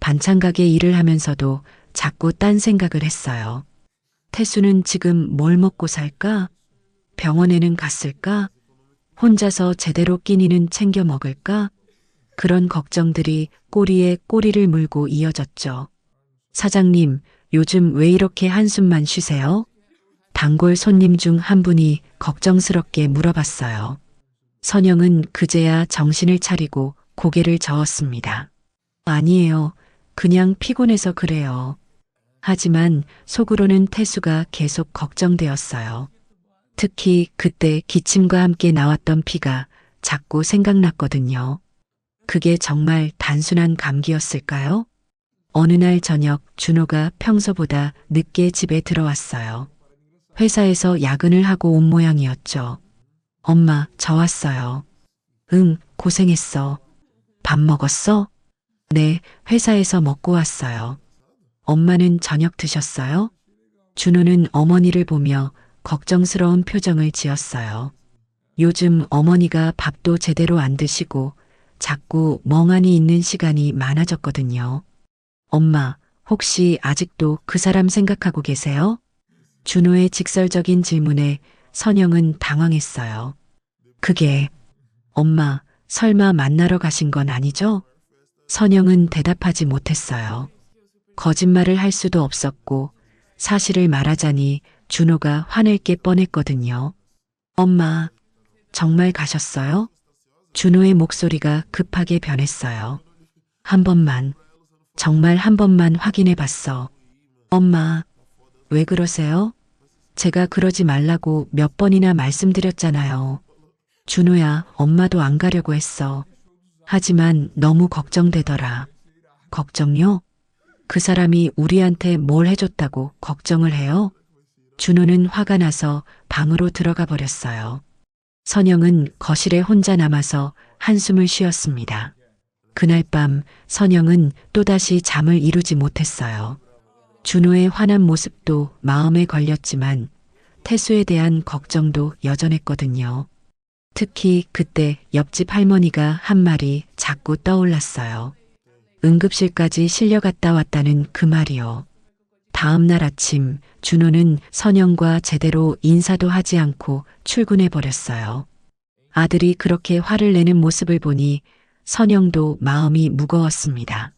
반찬가게 일을 하면서도 자꾸 딴 생각을 했어요. 태수는 지금 뭘 먹고 살까? 병원에는 갔을까? 혼자서 제대로 끼니는 챙겨 먹을까? 그런 걱정들이 꼬리에 꼬리를 물고 이어졌죠. 사장님, 요즘 왜 이렇게 한숨만 쉬세요? 단골 손님 중 한 분이 걱정스럽게 물어봤어요. 선영은 그제야 정신을 차리고 고개를 저었습니다. 아니에요. 그냥 피곤해서 그래요. 하지만 속으로는 태수가 계속 걱정되었어요. 특히 그때 기침과 함께 나왔던 피가 자꾸 생각났거든요. 그게 정말 단순한 감기였을까요? 어느 날 저녁 준호가 평소보다 늦게 집에 들어왔어요. 회사에서 야근을 하고 온 모양이었죠. 엄마, 저 왔어요. 응, 고생했어. 밥 먹었어? 네, 회사에서 먹고 왔어요. 엄마는 저녁 드셨어요? 준호는 어머니를 보며 걱정스러운 표정을 지었어요. 요즘 어머니가 밥도 제대로 안 드시고 자꾸 멍하니 있는 시간이 많아졌거든요. 엄마, 혹시 아직도 그 사람 생각하고 계세요? 준호의 직설적인 질문에 선영은 당황했어요. 그게, 엄마, 설마 만나러 가신 건 아니죠? 선영은 대답하지 못했어요. 거짓말을 할 수도 없었고 사실을 말하자니 준호가 화낼 게 뻔했거든요. 엄마, 정말 가셨어요? 준호의 목소리가 급하게 변했어요. 한 번만, 정말 한 번만 확인해 봤어. 엄마, 왜 그러세요? 제가 그러지 말라고 몇 번이나 말씀드렸잖아요. 준호야, 엄마도 안 가려고 했어. 하지만 너무 걱정되더라. 걱정요? 그 사람이 우리한테 뭘 해줬다고 걱정을 해요? 준호는 화가 나서 방으로 들어가 버렸어요. 선영은 거실에 혼자 남아서 한숨을 쉬었습니다. 그날 밤 선영은 또다시 잠을 이루지 못했어요. 준호의 화난 모습도 마음에 걸렸지만 태수에 대한 걱정도 여전했거든요. 특히 그때 옆집 할머니가 한 말이 자꾸 떠올랐어요. 응급실까지 실려갔다 왔다는 그 말이요. 다음 날 아침 준호는 선영과 제대로 인사도 하지 않고 출근해 버렸어요. 아들이 그렇게 화를 내는 모습을 보니 선영도 마음이 무거웠습니다.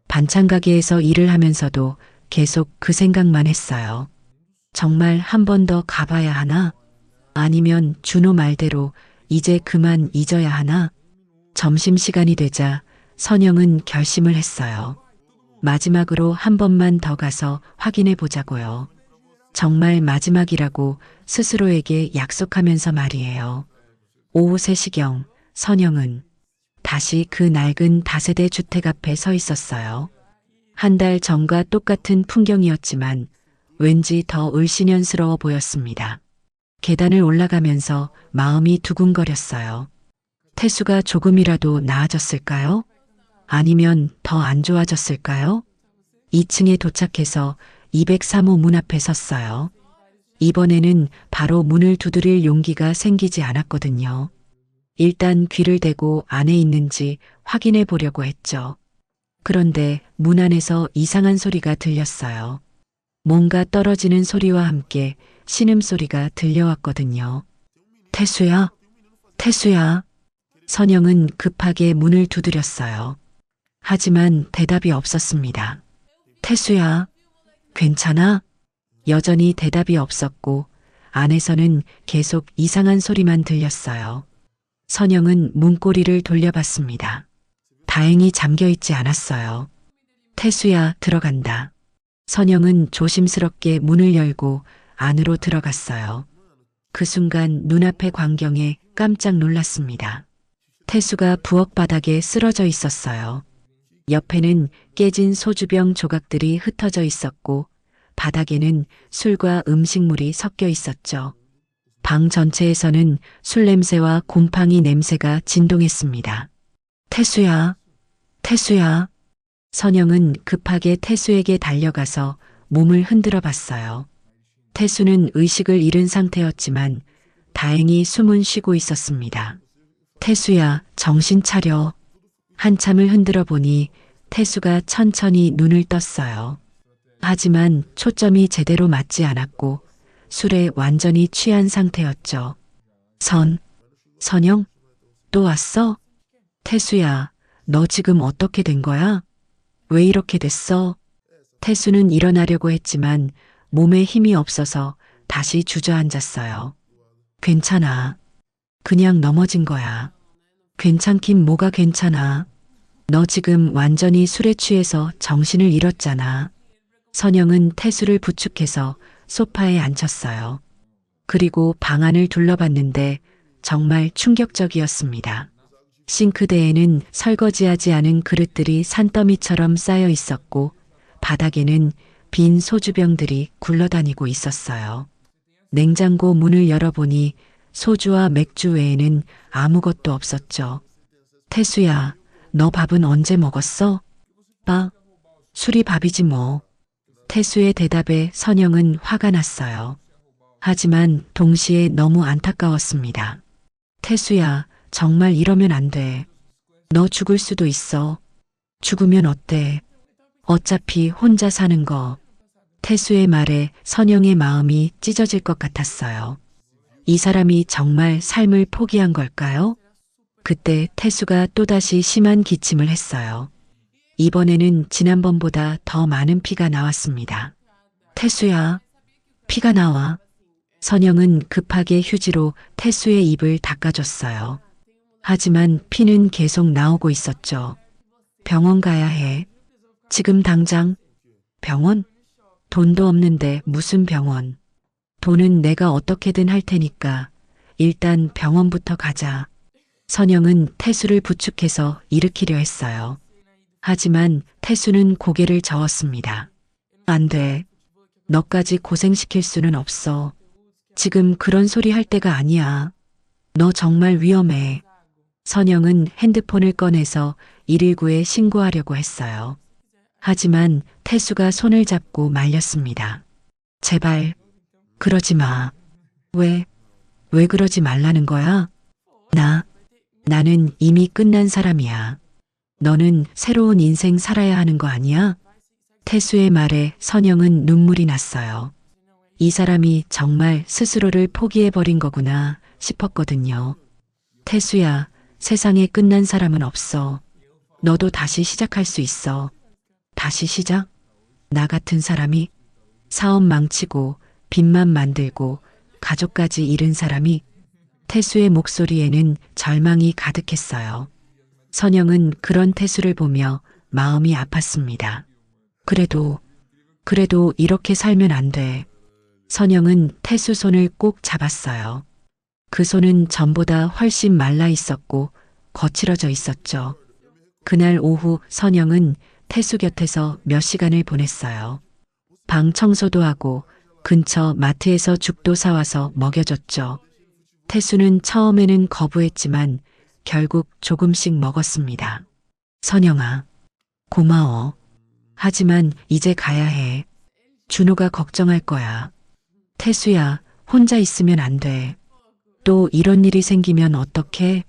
반찬 가게에서 일을 하면서도 계속 그 생각만 했어요. 정말 한 번 더 가봐야 하나? 아니면 준호 말대로 이제 그만 잊어야 하나? 점심시간이 되자 선영은 결심을 했어요. 마지막으로 한 번만 더 가서 확인해 보자고요. 정말 마지막이라고 스스로에게 약속하면서 말이에요. 오후 3시경 선영은 다시 그 낡은 다세대 주택 앞에 서 있었어요. 한 달 전과 똑같은 풍경이었지만 왠지 더 을씨년스러워 보였습니다. 계단을 올라가면서 마음이 두근거렸어요. 태수가 조금이라도 나아졌을까요? 아니면 더 안 좋아졌을까요? 2층에 도착해서 203호 문 앞에 섰어요. 이번에는 바로 문을 두드릴 용기가 생기지 않았거든요. 일단 귀를 대고 안에 있는지 확인해 보려고 했죠. 그런데 문 안에서 이상한 소리가 들렸어요. 뭔가 떨어지는 소리와 함께 신음소리가 들려왔거든요. 태수야, 태수야. 선영은 급하게 문을 두드렸어요. 하지만 대답이 없었습니다. 태수야, 괜찮아? 여전히 대답이 없었고 안에서는 계속 이상한 소리만 들렸어요. 선영은 문고리를 돌려봤습니다. 다행히 잠겨있지 않았어요. 태수야, 들어간다. 선영은 조심스럽게 문을 열고 안으로 들어갔어요. 그 순간 눈앞의 광경에 깜짝 놀랐습니다. 태수가 부엌 바닥에 쓰러져 있었어요. 옆에는 깨진 소주병 조각들이 흩어져 있었고 바닥에는 술과 음식물이 섞여 있었죠. 방 전체에서는 술 냄새와 곰팡이 냄새가 진동했습니다. 태수야, 태수야. 선영은 급하게 태수에게 달려가서 몸을 흔들어 봤어요. 태수는 의식을 잃은 상태였지만 다행히 숨은 쉬고 있었습니다. 태수야, 정신 차려. 한참을 흔들어 보니 태수가 천천히 눈을 떴어요. 하지만 초점이 제대로 맞지 않았고 술에 완전히 취한 상태였죠. 선영? 또 왔어? 태수야, 너 지금 어떻게 된 거야? 왜 이렇게 됐어? 태수는 일어나려고 했지만 몸에 힘이 없어서 다시 주저앉았어요. 괜찮아. 그냥 넘어진 거야. 괜찮긴 뭐가 괜찮아. 너 지금 완전히 술에 취해서 정신을 잃었잖아. 선영은 태수를 부축해서 소파에 앉혔어요. 그리고 방 안을 둘러봤는데 정말 충격적이었습니다. 싱크대에는 설거지하지 않은 그릇들이 산더미처럼 쌓여 있었고 바닥에는 빈 소주병들이 굴러다니고 있었어요. 냉장고 문을 열어보니 소주와 맥주 외에는 아무것도 없었죠. 태수야, 너 밥은 언제 먹었어? 술이 밥이지 뭐. 태수의 대답에 선영은 화가 났어요. 하지만 동시에 너무 안타까웠습니다. 태수야, 정말 이러면 안 돼. 너 죽을 수도 있어. 죽으면 어때? 어차피 혼자 사는 거. 태수의 말에 선영의 마음이 찢어질 것 같았어요. 이 사람이 정말 삶을 포기한 걸까요? 그때 태수가 또다시 심한 기침을 했어요. 이번에는 지난번보다 더 많은 피가 나왔습니다. 태수야, 피가 나와. 선영은 급하게 휴지로 태수의 입을 닦아줬어요. 하지만 피는 계속 나오고 있었죠. 병원 가야 해. 지금 당장. 병원? 돈도 없는데 무슨 병원. 돈은 내가 어떻게든 할 테니까 일단 병원부터 가자. 선영은 태수를 부축해서 일으키려 했어요. 하지만 태수는 고개를 저었습니다. 안 돼. 너까지 고생시킬 수는 없어. 지금 그런 소리 할 때가 아니야. 너 정말 위험해. 선영은 핸드폰을 꺼내서 119에 신고하려고 했어요. 하지만 태수가 손을 잡고 말렸습니다. 제발, 그러지 마. 왜 그러지 말라는 거야? 나는 이미 끝난 사람이야. 너는 새로운 인생 살아야 하는 거 아니야? 태수의 말에 선영은 눈물이 났어요. 이 사람이 정말 스스로를 포기해버린 거구나 싶었거든요. 태수야, 세상에 끝난 사람은 없어. 너도 다시 시작할 수 있어. 다시 시작? 나 같은 사람이 사업 망치고 빚만 만들고 가족까지 잃은 사람이. 태수의 목소리에는 절망이 가득했어요. 선영은 그런 태수를 보며 마음이 아팠습니다. 그래도 이렇게 살면 안 돼. 선영은 태수 손을 꼭 잡았어요. 그 손은 전보다 훨씬 말라 있었고 거칠어져 있었죠. 그날 오후 선영은 태수 곁에서 몇 시간을 보냈어요. 방 청소도 하고 근처 마트에서 죽도 사와서 먹여줬죠. 태수는 처음에는 거부했지만 결국 조금씩 먹었습니다. 선영아, 고마워. 하지만 이제 가야 해. 준호가 걱정할 거야. 태수야, 혼자 있으면 안 돼. 또 이런 일이 생기면 어떡해?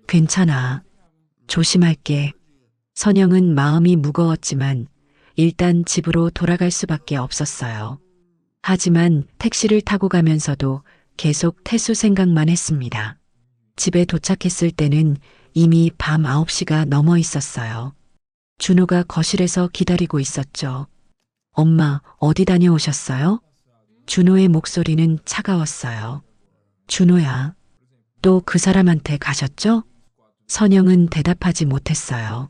괜찮아. 조심할게. 선영은 마음이 무거웠지만 일단 집으로 돌아갈 수밖에 없었어요. 하지만 택시를 타고 가면서도 계속 태수 생각만 했습니다. 집에 도착했을 때는 이미 밤 9시가 넘어 있었어요. 준호가 거실에서 기다리고 있었죠. 엄마, 어디 다녀오셨어요? 준호의 목소리는 차가웠어요. 준호야, 또 그 사람한테 가셨죠? 선영은 대답하지 못했어요.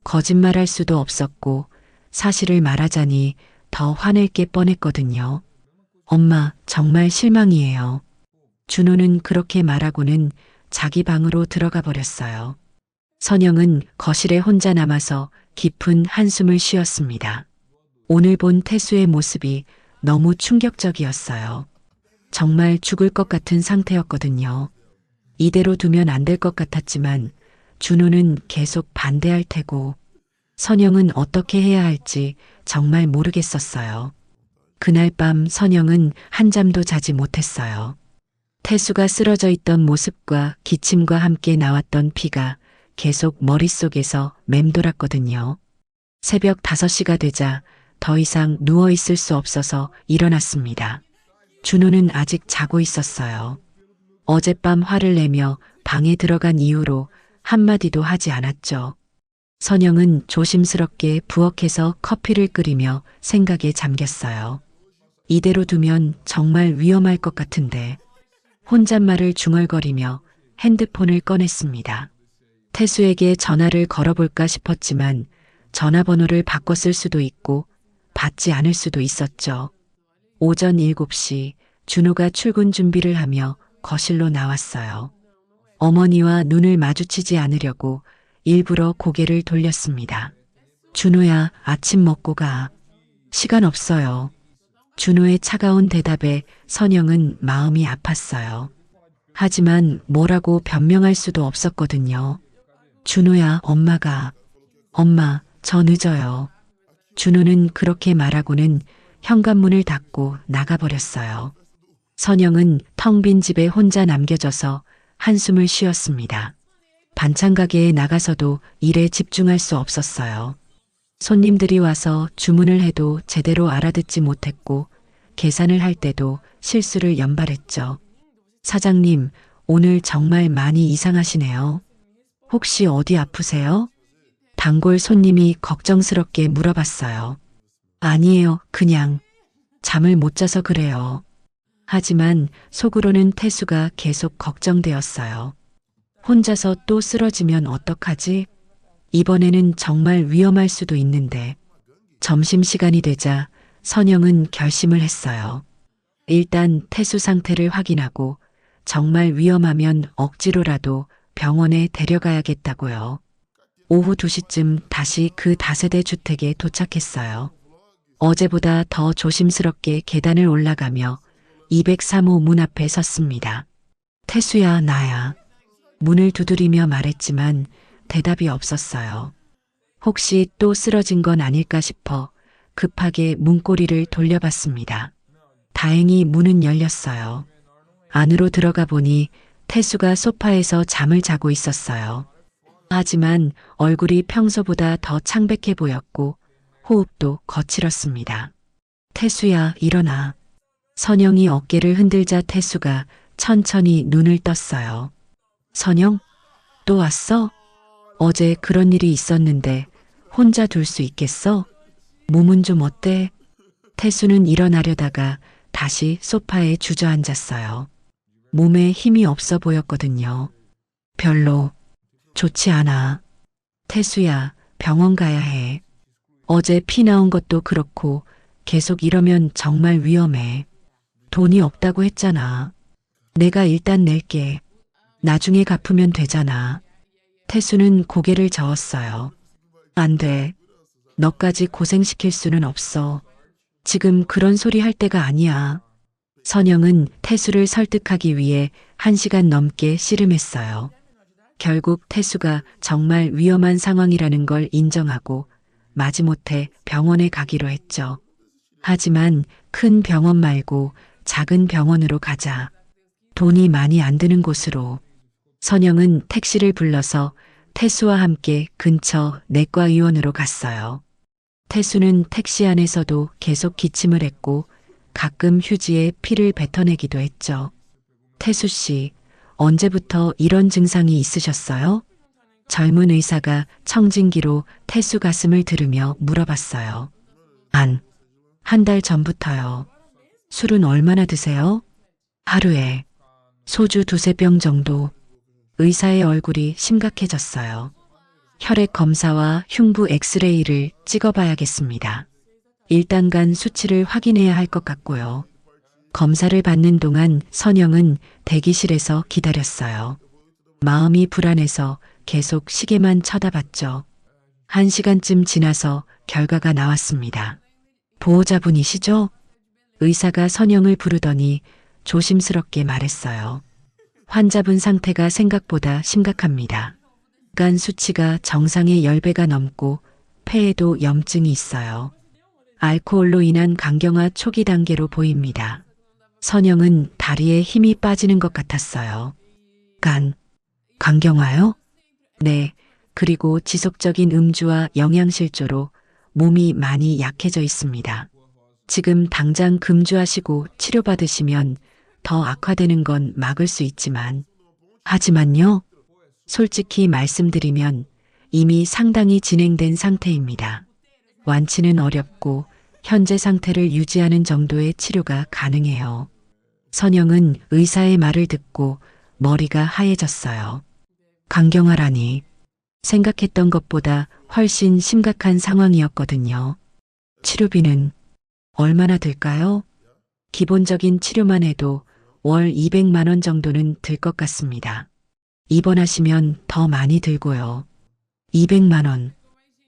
거짓말할 수도 없었고 사실을 말하자니 더 화낼 게 뻔했거든요. 엄마, 정말 실망이에요. 준호는 그렇게 말하고는 자기 방으로 들어가 버렸어요. 선영은 거실에 혼자 남아서 깊은 한숨을 쉬었습니다. 오늘 본 태수의 모습이 너무 충격적이었어요. 정말 죽을 것 같은 상태였거든요. 이대로 두면 안 될 것 같았지만 준호는 계속 반대할 테고 선영은 어떻게 해야 할지 정말 모르겠었어요. 그날 밤 선영은 한잠도 자지 못했어요. 태수가 쓰러져 있던 모습과 기침과 함께 나왔던 피가 계속 머릿속에서 맴돌았거든요. 새벽 5시가 되자 더 이상 누워 있을 수 없어서 일어났습니다. 준호는 아직 자고 있었어요. 어젯밤 화를 내며 방에 들어간 이후로 한마디도 하지 않았죠. 선영은 조심스럽게 부엌에서 커피를 끓이며 생각에 잠겼어요. 이대로 두면 정말 위험할 것 같은데 혼잣말을 중얼거리며 핸드폰을 꺼냈습니다. 태수에게 전화를 걸어볼까 싶었지만 전화번호를 바꿨을 수도 있고 받지 않을 수도 있었죠. 오전 7시 준호가 출근 준비를 하며 거실로 나왔어요. 어머니와 눈을 마주치지 않으려고 일부러 고개를 돌렸습니다. 준호야, 아침 먹고 가. 시간 없어요. 준호의 차가운 대답에 선영은 마음이 아팠어요. 하지만 뭐라고 변명할 수도 없었거든요. 준호야, 엄마, 저 늦어요. 준호는 그렇게 말하고는 현관문을 닫고 나가버렸어요. 선영은 텅 빈 집에 혼자 남겨져서 한숨을 쉬었습니다. 반찬 가게에 나가서도 일에 집중할 수 없었어요. 손님들이 와서 주문을 해도 제대로 알아듣지 못했고 계산을 할 때도 실수를 연발했죠. 사장님, 오늘 정말 많이 이상하시네요. 혹시 어디 아프세요? 단골 손님이 걱정스럽게 물어봤어요. 아니에요, 그냥 잠을 못 자서 그래요. 하지만 속으로는 태수가 계속 걱정되었어요. 혼자서 또 쓰러지면 어떡하지? 이번에는 정말 위험할 수도 있는데. 점심시간이 되자 선영은 결심을 했어요. 일단 태수 상태를 확인하고 정말 위험하면 억지로라도 병원에 데려가야겠다고요. 오후 2시쯤 다시 그 다세대 주택에 도착했어요. 어제보다 더 조심스럽게 계단을 올라가며 203호 문 앞에 섰습니다. 태수야, 나야. 문을 두드리며 말했지만 대답이 없었어요. 혹시 또 쓰러진 건 아닐까 싶어 급하게 문고리를 돌려봤습니다. 다행히 문은 열렸어요. 안으로 들어가 보니 태수가 소파에서 잠을 자고 있었어요. 하지만 얼굴이 평소보다 더 창백해 보였고 호흡도 거칠었습니다. 태수야, 일어나. 선영이 어깨를 흔들자 태수가 천천히 눈을 떴어요. 선영? 또 왔어? 어제 그런 일이 있었는데 혼자 둘 수 있겠어? 몸은 좀 어때? 태수는 일어나려다가 다시 소파에 주저앉았어요. 몸에 힘이 없어 보였거든요. 별로 좋지 않아. 태수야, 병원 가야 해. 어제 피 나온 것도 그렇고 계속 이러면 정말 위험해. 돈이 없다고 했잖아. 내가 일단 낼게. 나중에 갚으면 되잖아. 태수는 고개를 저었어요. 안 돼. 너까지 고생시킬 수는 없어. 지금 그런 소리 할 때가 아니야. 선영은 태수를 설득하기 위해 1시간 넘게 씨름했어요. 결국 태수가 정말 위험한 상황이라는 걸 인정하고 마지못해 병원에 가기로 했죠. 하지만 큰 병원 말고 작은 병원으로 가자. 돈이 많이 안 드는 곳으로. 선영은 택시를 불러서 태수와 함께 근처 내과의원으로 갔어요. 태수는 택시 안에서도 계속 기침을 했고 가끔 휴지에 피를 뱉어내기도 했죠. 태수 씨, 언제부터 이런 증상이 있으셨어요? 젊은 의사가 청진기로 태수 가슴을 들으며 물어봤어요. 한 달 전부터요. 술은 얼마나 드세요? 하루에. 소주 2~3병 정도. 의사의 얼굴이 심각해졌어요. 혈액 검사와 흉부 엑스레이를 찍어봐야겠습니다. 일단간 수치를 확인해야 할 것 같고요. 검사를 받는 동안 선영은 대기실에서 기다렸어요. 마음이 불안해서 계속 시계만 쳐다봤죠. 1시간쯤 지나서 결과가 나왔습니다. 보호자분이시죠? 의사가 선영을 부르더니 조심스럽게 말했어요. 환자분 상태가 생각보다 심각합니다. 간 수치가 정상의 10배가 넘고 폐에도 염증이 있어요. 알코올로 인한 간경화 초기 단계로 보입니다. 선영은 다리에 힘이 빠지는 것 같았어요. 간경화요? 네, 그리고 지속적인 음주와 영양실조로 몸이 많이 약해져 있습니다. 지금 당장 금주하시고 치료받으시면 더 악화되는 건 막을 수 있지만, 하지만요, 솔직히 말씀드리면 이미 상당히 진행된 상태입니다. 완치는 어렵고 현재 상태를 유지하는 정도의 치료가 가능해요. 선영은 의사의 말을 듣고 머리가 하얘졌어요. 간경화라니, 생각했던 것보다 훨씬 심각한 상황이었거든요. 치료비는 얼마나 들까요? 기본적인 치료만 해도 월 200만 원 정도는 들 것 같습니다. 입원하시면 더 많이 들고요. 200만 원.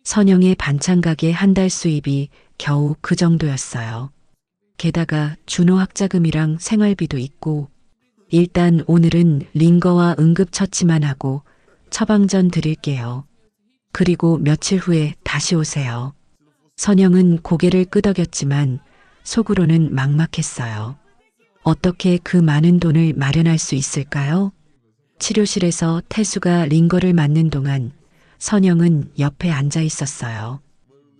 선영의 반찬 가게 한 달 수입이 겨우 그 정도였어요. 게다가 준호 학자금이랑 생활비도 있고, 일단 오늘은 링거와 응급처치만 하고 처방전 드릴게요. 그리고 며칠 후에 다시 오세요. 선영은 고개를 끄덕였지만 속으로는 막막했어요. 어떻게 그 많은 돈을 마련할 수 있을까요? 치료실에서 태수가 링거를 맞는 동안 선영은 옆에 앉아 있었어요.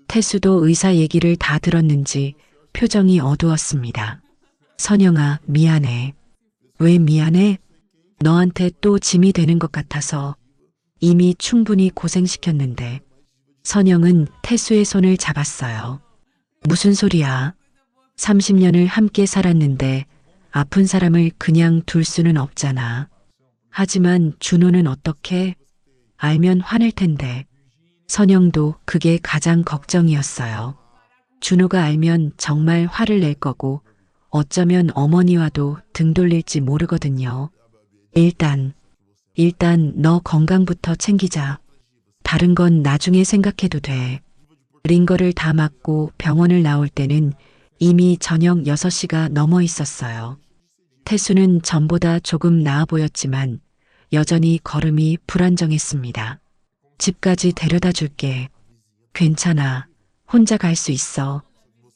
태수도 의사 얘기를 다 들었는지 표정이 어두웠습니다. 선영아, 미안해. 왜 미안해? 너한테 또 짐이 되는 것 같아서. 이미 충분히 고생시켰는데. 선영은 태수의 손을 잡았어요. 무슨 소리야? 30년을 함께 살았는데 아픈 사람을 그냥 둘 수는 없잖아. 하지만 준호는 어떻게? 알면 화낼 텐데. 선영도 그게 가장 걱정이었어요. 준호가 알면 정말 화를 낼 거고 어쩌면 어머니와도 등 돌릴지 모르거든요. 일단 너 건강부터 챙기자. 다른 건 나중에 생각해도 돼. 링거를 다 맞고 병원을 나올 때는 이미 저녁 6시가 넘어 있었어요. 태수는 전보다 조금 나아 보였지만 여전히 걸음이 불안정했습니다. 집까지 데려다 줄게. 괜찮아. 혼자 갈 수 있어.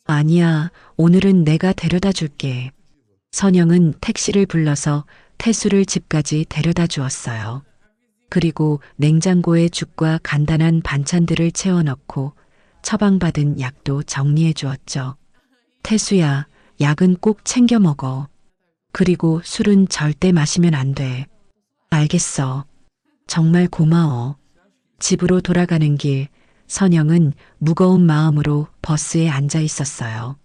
아니야, 오늘은 내가 데려다 줄게. 선영은 택시를 불러서 태수를 집까지 데려다 주었어요. 그리고 냉장고에 죽과 간단한 반찬들을 채워넣고 처방받은 약도 정리해 주었죠. 태수야, 약은 꼭 챙겨 먹어. 그리고 술은 절대 마시면 안 돼. 알겠어. 정말 고마워. 집으로 돌아가는 길, 선영은 무거운 마음으로 버스에 앉아 있었어요.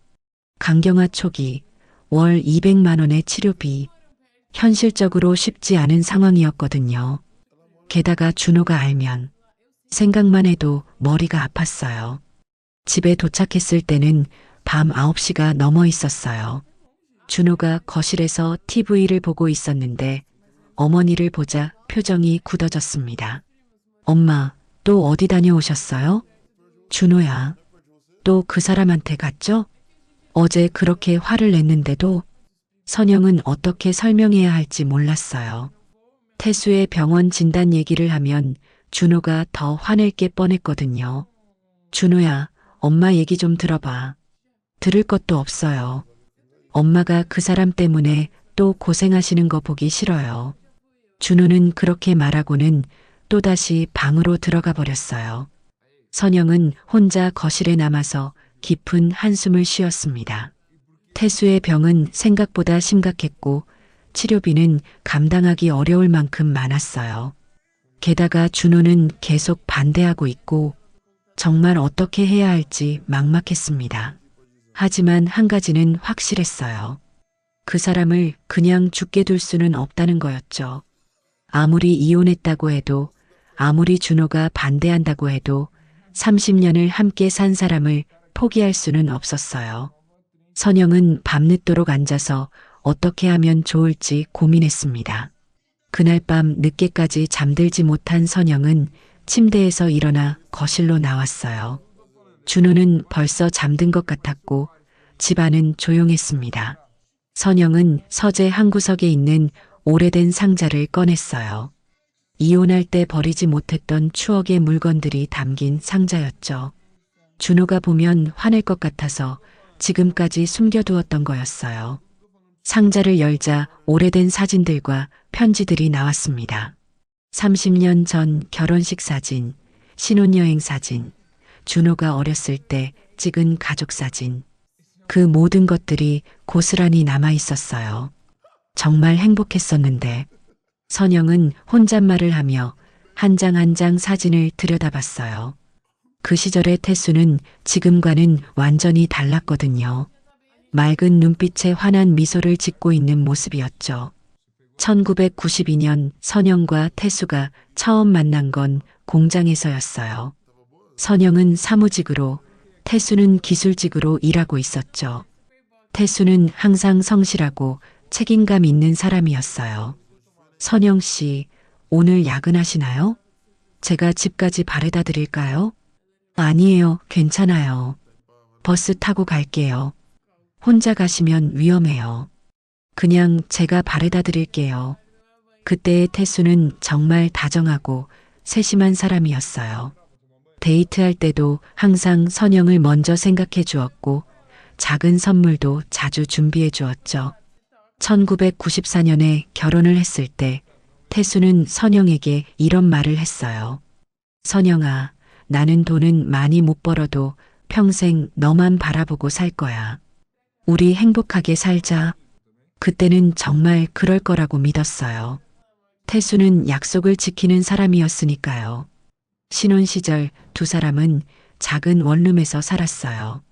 간경화 초기, 월 200만 원의 치료비. 현실적으로 쉽지 않은 상황이었거든요. 게다가 준호가 알면 생각만 해도 머리가 아팠어요. 집에 도착했을 때는 밤 9시가 넘어 있었어요. 준호가 거실에서 TV를 보고 있었는데 어머니를 보자 표정이 굳어졌습니다. 엄마, 또 어디 다녀오셨어요? 준호야, 또 그 사람한테 갔죠? 어제 그렇게 화를 냈는데도. 선영은 어떻게 설명해야 할지 몰랐어요. 태수의 병원 진단 얘기를 하면 준호가 더 화낼 게 뻔했거든요. 준호야, 엄마 얘기 좀 들어봐. 들을 것도 없어요. 엄마가 그 사람 때문에 또 고생하시는 거 보기 싫어요. 준호는 그렇게 말하고는 또다시 방으로 들어가 버렸어요. 선영은 혼자 거실에 남아서 깊은 한숨을 쉬었습니다. 태수의 병은 생각보다 심각했고 치료비는 감당하기 어려울 만큼 많았어요. 게다가 준호는 계속 반대하고 있고 정말 어떻게 해야 할지 막막했습니다. 하지만 한 가지는 확실했어요. 그 사람을 그냥 죽게 둘 수는 없다는 거였죠. 아무리 이혼했다고 해도, 아무리 준호가 반대한다고 해도 30년을 함께 산 사람을 포기할 수는 없었어요. 선영은 밤늦도록 앉아서 어떻게 하면 좋을지 고민했습니다. 그날 밤 늦게까지 잠들지 못한 선영은 침대에서 일어나 거실로 나왔어요. 준호는 벌써 잠든 것 같았고 집안은 조용했습니다. 선영은 서재 한 구석에 있는 오래된 상자를 꺼냈어요. 이혼할 때 버리지 못했던 추억의 물건들이 담긴 상자였죠. 준호가 보면 화낼 것 같아서 지금까지 숨겨두었던 거였어요. 상자를 열자 오래된 사진들과 편지들이 나왔습니다. 30년 전 결혼식 사진, 신혼여행 사진, 준호가 어렸을 때 찍은 가족 사진. 그 모든 것들이 고스란히 남아 있었어요. 정말 행복했었는데 선영은 혼잣말을 하며 한 장 한 장 사진을 들여다봤어요. 그 시절의 태수는 지금과는 완전히 달랐거든요. 맑은 눈빛에 환한 미소를 짓고 있는 모습이었죠. 1992년 선영과 태수가 처음 만난 건 공장에서였어요. 선영은 사무직으로, 태수는 기술직으로 일하고 있었죠. 태수는 항상 성실하고 책임감 있는 사람이었어요. 선영 씨, 오늘 야근하시나요? 제가 집까지 바래다 드릴까요? 아니에요, 괜찮아요. 버스 타고 갈게요. 혼자 가시면 위험해요. 그냥 제가 바래다 드릴게요. 그때의 태수는 정말 다정하고 세심한 사람이었어요. 데이트할 때도 항상 선영을 먼저 생각해 주었고 작은 선물도 자주 준비해 주었죠. 1994년에 결혼을 했을 때 태수는 선영에게 이런 말을 했어요. 선영아, 나는 돈은 많이 못 벌어도 평생 너만 바라보고 살 거야. 우리 행복하게 살자. 그때는 정말 그럴 거라고 믿었어요. 태수는 약속을 지키는 사람이었으니까요. 신혼 시절 두 사람은 작은 원룸에서 살았어요.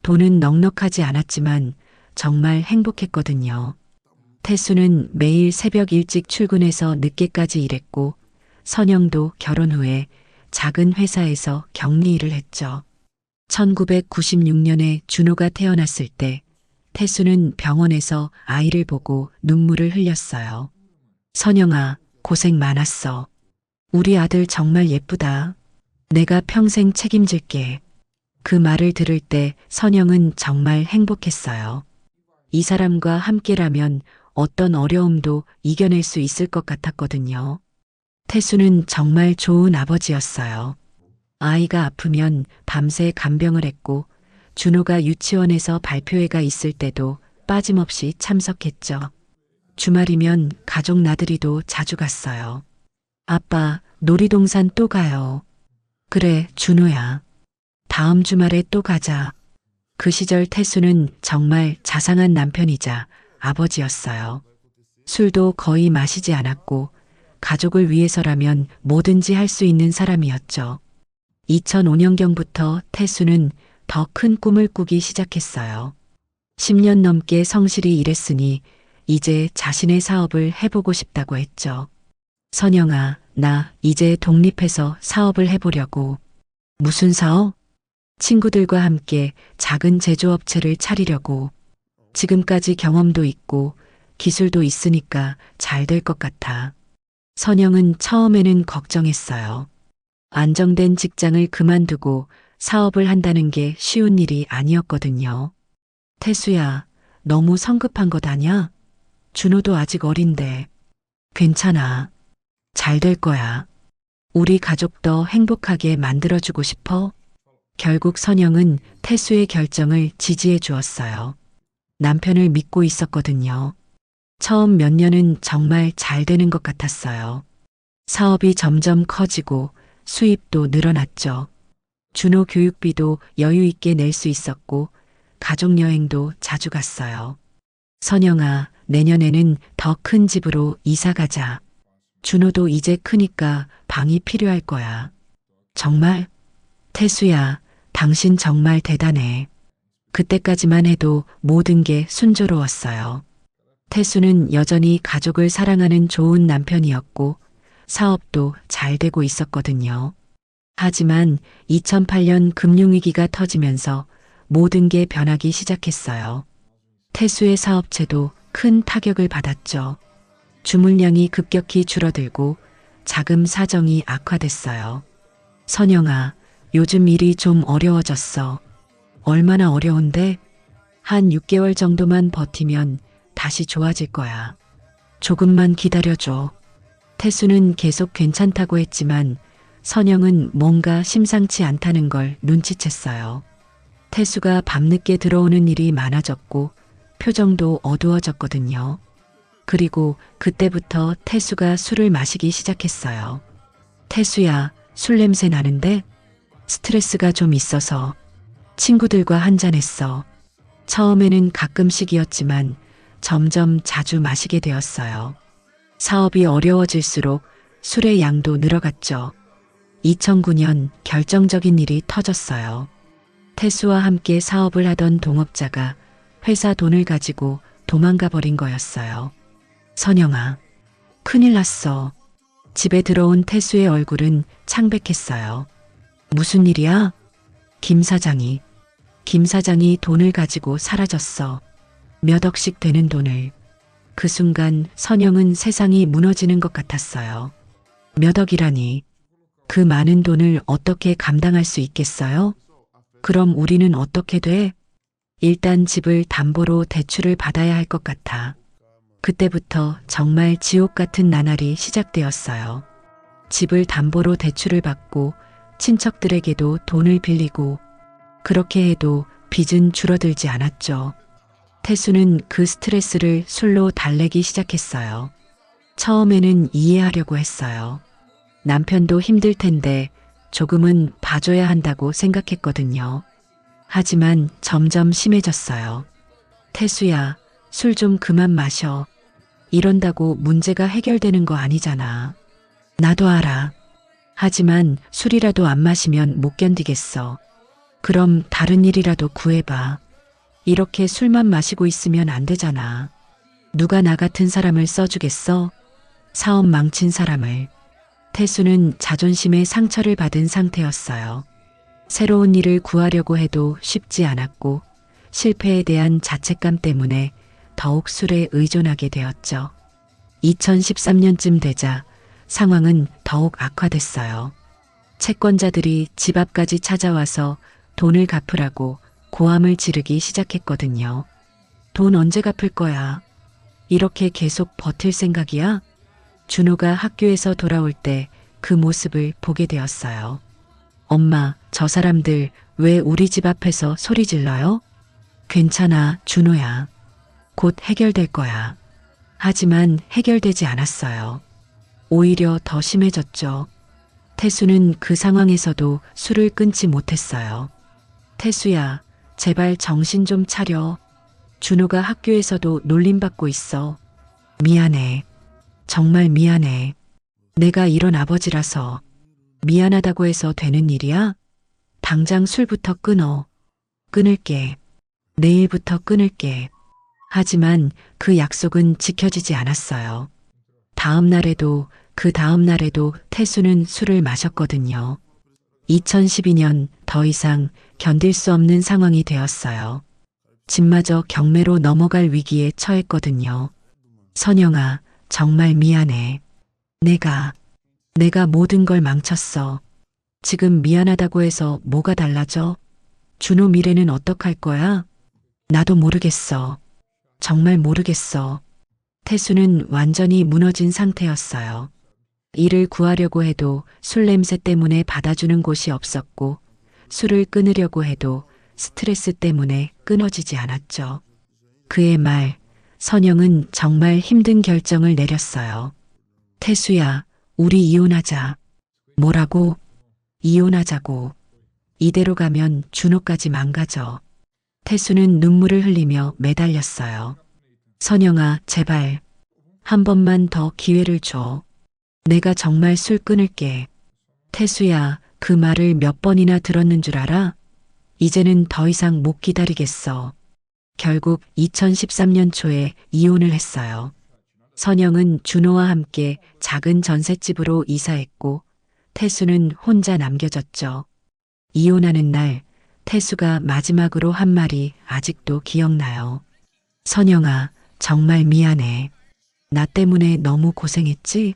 돈은 넉넉하지 않았지만 정말 행복했거든요. 태수는 매일 새벽 일찍 출근해서 늦게까지 일했고 선영도 결혼 후에 작은 회사에서 격리 일을 했죠. 1996년에 준호가 태어났을 때 태수는 병원에서 아이를 보고 눈물을 흘렸어요. 선영아, 고생 많았어. 우리 아들 정말 예쁘다. 내가 평생 책임질게. 그 말을 들을 때 선영은 정말 행복했어요. 이 사람과 함께라면 어떤 어려움도 이겨낼 수 있을 것 같았거든요. 태수는 정말 좋은 아버지였어요. 아이가 아프면 밤새 간병을 했고 준호가 유치원에서 발표회가 있을 때도 빠짐없이 참석했죠. 주말이면 가족 나들이도 자주 갔어요. 아빠, 놀이동산 또 가요. 그래, 준호야. 다음 주말에 또 가자. 그 시절 태수는 정말 자상한 남편이자 아버지였어요. 술도 거의 마시지 않았고 가족을 위해서라면 뭐든지 할 수 있는 사람이었죠. 2005년경부터 태수는 더 큰 꿈을 꾸기 시작했어요. 10년 넘게 성실히 일했으니 이제 자신의 사업을 해보고 싶다고 했죠. 선영아, 나 이제 독립해서 사업을 해보려고. 무슨 사업? 친구들과 함께 작은 제조업체를 차리려고. 지금까지 경험도 있고 기술도 있으니까 잘 될 것 같아. 선영은 처음에는 걱정했어요. 안정된 직장을 그만두고 사업을 한다는 게 쉬운 일이 아니었거든요. 태수야, 너무 성급한 것 아냐? 준호도 아직 어린데. 괜찮아. 잘 될 거야. 우리 가족도 행복하게 만들어주고 싶어. 결국 선영은 태수의 결정을 지지해 주었어요. 남편을 믿고 있었거든요. 처음 몇 년은 정말 잘 되는 것 같았어요. 사업이 점점 커지고 수입도 늘어났죠. 준호 교육비도 여유 있게 낼 수 있었고 가족여행도 자주 갔어요. 선영아, 내년에는 더 큰 집으로 이사 가자. 준호도 이제 크니까 방이 필요할 거야. 정말? 태수야, 당신 정말 대단해. 그때까지만 해도 모든 게 순조로웠어요. 태수는 여전히 가족을 사랑하는 좋은 남편이었고 사업도 잘 되고 있었거든요. 하지만 2008년 금융위기가 터지면서 모든 게 변하기 시작했어요. 태수의 사업체도 큰 타격을 받았죠. 주문량이 급격히 줄어들고 자금 사정이 악화됐어요. 선영아, 요즘 일이 좀 어려워졌어. 얼마나 어려운데? 한 6개월 정도만 버티면 다시 좋아질 거야. 조금만 기다려줘. 태수는 계속 괜찮다고 했지만 선영은 뭔가 심상치 않다는 걸 눈치챘어요. 태수가 밤늦게 들어오는 일이 많아졌고 표정도 어두워졌거든요. 그리고 그때부터 태수가 술을 마시기 시작했어요. 태수야, 술 냄새 나는데? 스트레스가 좀 있어서 친구들과 한잔했어. 처음에는 가끔씩이었지만 점점 자주 마시게 되었어요. 사업이 어려워질수록 술의 양도 늘어갔죠. 2009년 결정적인 일이 터졌어요. 태수와 함께 사업을 하던 동업자가 회사 돈을 가지고 도망가 버린 거였어요. 선영아, 큰일 났어. 집에 들어온 태수의 얼굴은 창백했어요. 무슨 일이야? 김 사장이 돈을 가지고 사라졌어. 몇 억씩 되는 돈을. 그 순간 선영은 세상이 무너지는 것 같았어요. 몇 억이라니. 그 많은 돈을 어떻게 감당할 수 있겠어요? 그럼 우리는 어떻게 돼? 일단 집을 담보로 대출을 받아야 할 것 같아. 그때부터 정말 지옥 같은 나날이 시작되었어요. 집을 담보로 대출을 받고 친척들에게도 돈을 빌리고 그렇게 해도 빚은 줄어들지 않았죠. 태수는 그 스트레스를 술로 달래기 시작했어요. 처음에는 이해하려고 했어요. 남편도 힘들 텐데 조금은 봐줘야 한다고 생각했거든요. 하지만 점점 심해졌어요. 태수야, 술 좀 그만 마셔. 이런다고 문제가 해결되는 거 아니잖아. 나도 알아. 하지만 술이라도 안 마시면 못 견디겠어. 그럼 다른 일이라도 구해봐. 이렇게 술만 마시고 있으면 안 되잖아. 누가 나 같은 사람을 써주겠어? 사업 망친 사람을. 태수는 자존심에 상처를 받은 상태였어요. 새로운 일을 구하려고 해도 쉽지 않았고 실패에 대한 자책감 때문에 더욱 술에 의존하게 되었죠. 2013년쯤 되자 상황은 더욱 악화됐어요. 채권자들이 집 앞까지 찾아와서 돈을 갚으라고 고함을 지르기 시작했거든요. 돈 언제 갚을 거야? 이렇게 계속 버틸 생각이야? 준호가 학교에서 돌아올 때 그 모습을 보게 되었어요. 엄마, 저 사람들 왜 우리 집 앞에서 소리 질러요? 괜찮아, 준호야. 곧 해결될 거야. 하지만 해결되지 않았어요. 오히려 더 심해졌죠. 태수는 그 상황에서도 술을 끊지 못했어요. 태수야, 제발 정신 좀 차려. 준호가 학교에서도 놀림받고 있어. 미안해. 정말 미안해. 내가 이런 아버지라서. 미안하다고 해서 되는 일이야? 당장 술부터 끊어. 끊을게. 내일부터 끊을게. 하지만 그 약속은 지켜지지 않았어요. 다음 날에도 그 다음 날에도 태수는 술을 마셨거든요. 2012년 더 이상 견딜 수 없는 상황이 되었어요. 집마저 경매로 넘어갈 위기에 처했거든요. 선영아, 정말 미안해. 내가 모든 걸 망쳤어. 지금 미안하다고 해서 뭐가 달라져? 준호 미래는 어떡할 거야? 나도 모르겠어. 정말 모르겠어. 태수는 완전히 무너진 상태였어요. 일을 구하려고 해도 술 냄새 때문에 받아주는 곳이 없었고 술을 끊으려고 해도 스트레스 때문에 끊어지지 않았죠. 그의 말, 선영은 정말 힘든 결정을 내렸어요. 태수야, 우리 이혼하자. 뭐라고? 이혼하자고. 이대로 가면 준호까지 망가져. 태수는 눈물을 흘리며 매달렸어요. 선영아, 제발. 한 번만 더 기회를 줘. 내가 정말 술 끊을게. 태수야, 그 말을 몇 번이나 들었는 줄 알아? 이제는 더 이상 못 기다리겠어. 결국 2013년 초에 이혼을 했어요. 선영은 준호와 함께 작은 전셋집으로 이사했고 태수는 혼자 남겨졌죠. 이혼하는 날 태수가 마지막으로 한 말이 아직도 기억나요. 선영아, 정말 미안해. 나 때문에 너무 고생했지?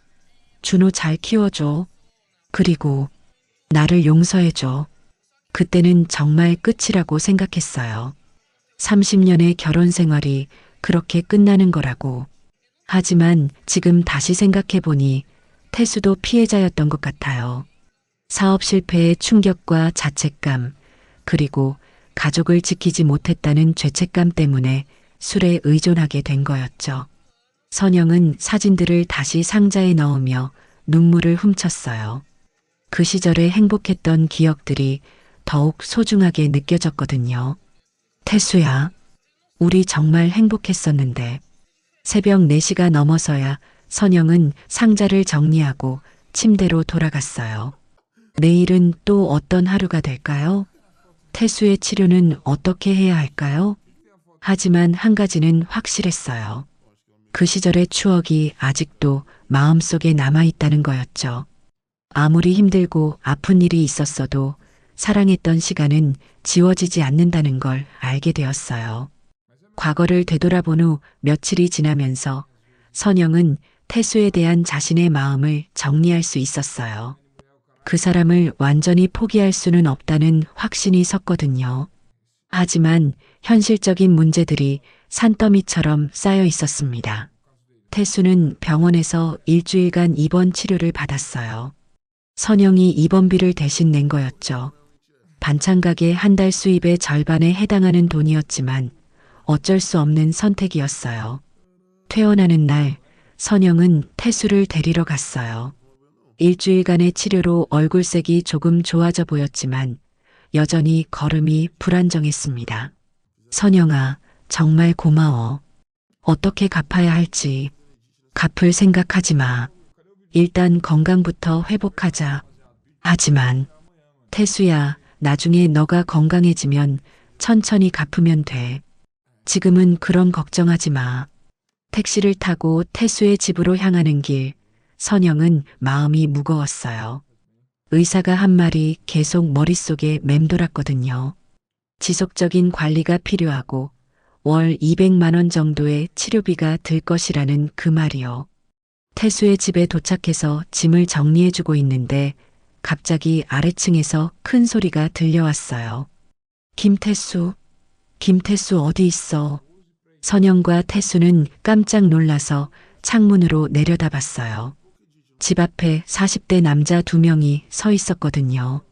준호 잘 키워줘. 그리고 나를 용서해줘. 그때는 정말 끝이라고 생각했어요. 30년의 결혼 생활이 그렇게 끝나는 거라고. 하지만 지금 다시 생각해보니 태수도 피해자였던 것 같아요. 사업 실패의 충격과 자책감, 그리고 가족을 지키지 못했다는 죄책감 때문에 술에 의존하게 된 거였죠. 선영은 사진들을 다시 상자에 넣으며 눈물을 훔쳤어요. 그 시절에 행복했던 기억들이 더욱 소중하게 느껴졌거든요. 태수야, 우리 정말 행복했었는데. 새벽 4시가 넘어서야 선영은 상자를 정리하고 침대로 돌아갔어요. 내일은 또 어떤 하루가 될까요? 태수의 치료는 어떻게 해야 할까요? 하지만 한 가지는 확실했어요. 그 시절의 추억이 아직도 마음속에 남아있다는 거였죠. 아무리 힘들고 아픈 일이 있었어도 사랑했던 시간은 지워지지 않는다는 걸 알게 되었어요. 과거를 되돌아본 후 며칠이 지나면서 선영은 태수에 대한 자신의 마음을 정리할 수 있었어요. 그 사람을 완전히 포기할 수는 없다는 확신이 섰거든요. 하지만 현실적인 문제들이 산더미처럼 쌓여 있었습니다. 태수는 병원에서 일주일간 입원 치료를 받았어요. 선영이 입원비를 대신 낸 거였죠. 반찬 가게 한 달 수입의 절반에 해당하는 돈이었지만 어쩔 수 없는 선택이었어요. 퇴원하는 날 선영은 태수를 데리러 갔어요. 일주일간의 치료로 얼굴색이 조금 좋아져 보였지만 여전히 걸음이 불안정했습니다. 선영아, 정말 고마워. 어떻게 갚아야 할지. 갚을 생각하지 마. 일단 건강부터 회복하자. 하지만 태수야, 나중에 너가 건강해지면 천천히 갚으면 돼. 지금은 그런 걱정하지 마. 택시를 타고 태수의 집으로 향하는 길, 선영은 마음이 무거웠어요. 의사가 한 말이 계속 머릿속에 맴돌았거든요. 지속적인 관리가 필요하고 월 200만 원 정도의 치료비가 들 것이라는 그 말이요. 태수의 집에 도착해서 짐을 정리해주고 있는데 갑자기 아래층에서 큰 소리가 들려왔어요. 김태수, 김태수 어디 있어? 선영과 태수는 깜짝 놀라서 창문으로 내려다봤어요. 집 앞에 40대 남자 2명이 서 있었거든요.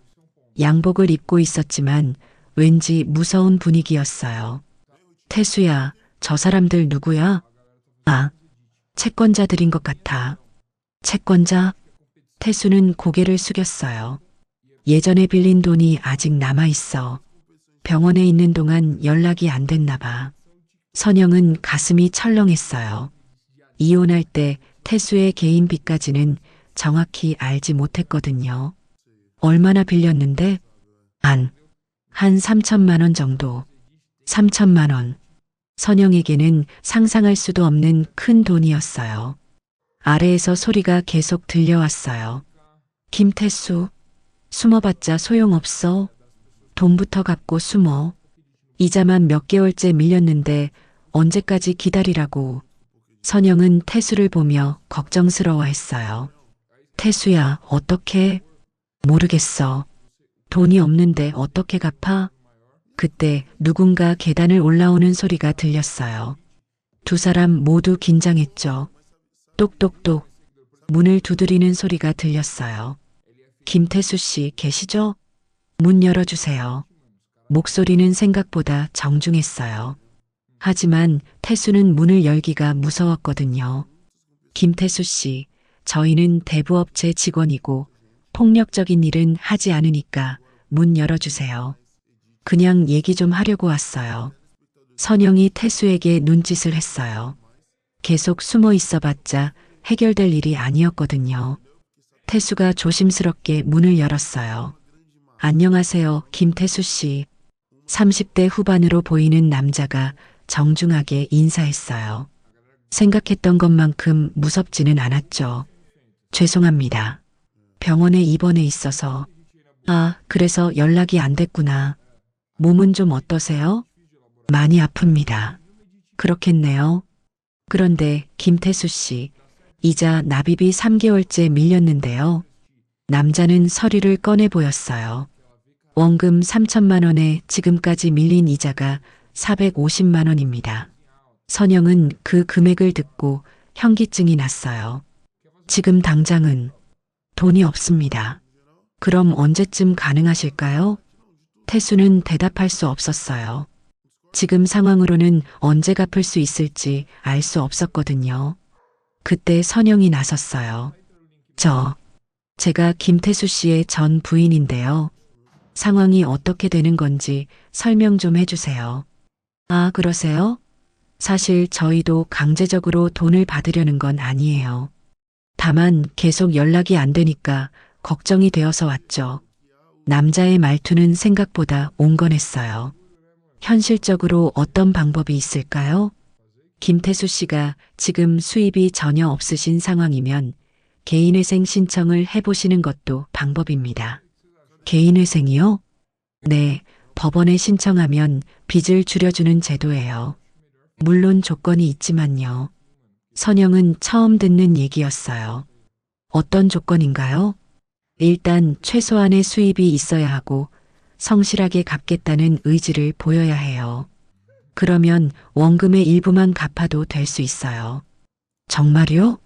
양복을 입고 있었지만 왠지 무서운 분위기였어요. 태수야, 저 사람들 누구야? 아, 채권자들인 것 같아. 채권자? 태수는 고개를 숙였어요. 예전에 빌린 돈이 아직 남아있어. 병원에 있는 동안 연락이 안 됐나 봐. 선영은 가슴이 철렁했어요. 이혼할 때 태수의 개인 빚까지는 정확히 알지 못했거든요. 얼마나 빌렸는데? 한 3천만 원 정도. 3천만 원. 선영에게는 상상할 수도 없는 큰 돈이었어요. 아래에서 소리가 계속 들려왔어요. 김태수, 숨어봤자 소용없어. 돈부터 갚고 숨어. 이자만 몇 개월째 밀렸는데 언제까지 기다리라고. 선영은 태수를 보며 걱정스러워했어요. 태수야, 어떻게? 모르겠어. 돈이 없는데 어떻게 갚아? 그때 누군가 계단을 올라오는 소리가 들렸어요. 두 사람 모두 긴장했죠. 똑똑똑. 문을 두드리는 소리가 들렸어요. 김태수 씨 계시죠? 문 열어주세요. 목소리는 생각보다 정중했어요. 하지만 태수는 문을 열기가 무서웠거든요. 김태수 씨, 저희는 대부업체 직원이고 폭력적인 일은 하지 않으니까 문 열어주세요. 그냥 얘기 좀 하려고 왔어요. 선영이 태수에게 눈짓을 했어요. 계속 숨어 있어봤자 해결될 일이 아니었거든요. 태수가 조심스럽게 문을 열었어요. 안녕하세요, 김태수 씨. 30대 후반으로 보이는 남자가 정중하게 인사했어요. 생각했던 것만큼 무섭지는 않았죠. 죄송합니다. 병원에 입원해 있어서. 아, 그래서 연락이 안 됐구나. 몸은 좀 어떠세요? 많이 아픕니다. 그렇겠네요. 그런데 김태수 씨, 이자 납입이 3개월째 밀렸는데요. 남자는 서류를 꺼내 보였어요. 원금 3천만 원에 지금까지 밀린 이자가 450만 원입니다. 선영은 그 금액을 듣고 현기증이 났어요. 지금 당장은 돈이 없습니다. 그럼 언제쯤 가능하실까요? 태수는 대답할 수 없었어요. 지금 상황으로는 언제 갚을 수 있을지 알 수 없었거든요. 그때 선영이 나섰어요. 제가 김태수 씨의 전 부인인데요. 상황이 어떻게 되는 건지 설명 좀 해주세요. 아, 그러세요? 사실 저희도 강제적으로 돈을 받으려는 건 아니에요. 다만 계속 연락이 안 되니까 걱정이 되어서 왔죠. 남자의 말투는 생각보다 온건했어요. 현실적으로 어떤 방법이 있을까요? 김태수 씨가 지금 수입이 전혀 없으신 상황이면 개인회생 신청을 해보시는 것도 방법입니다. 개인회생이요? 네, 법원에 신청하면 빚을 줄여주는 제도예요. 물론 조건이 있지만요. 선영은 처음 듣는 얘기였어요. 어떤 조건인가요? 일단 최소한의 수입이 있어야 하고 성실하게 갚겠다는 의지를 보여야 해요. 그러면 원금의 일부만 갚아도 될 수 있어요. 정말요?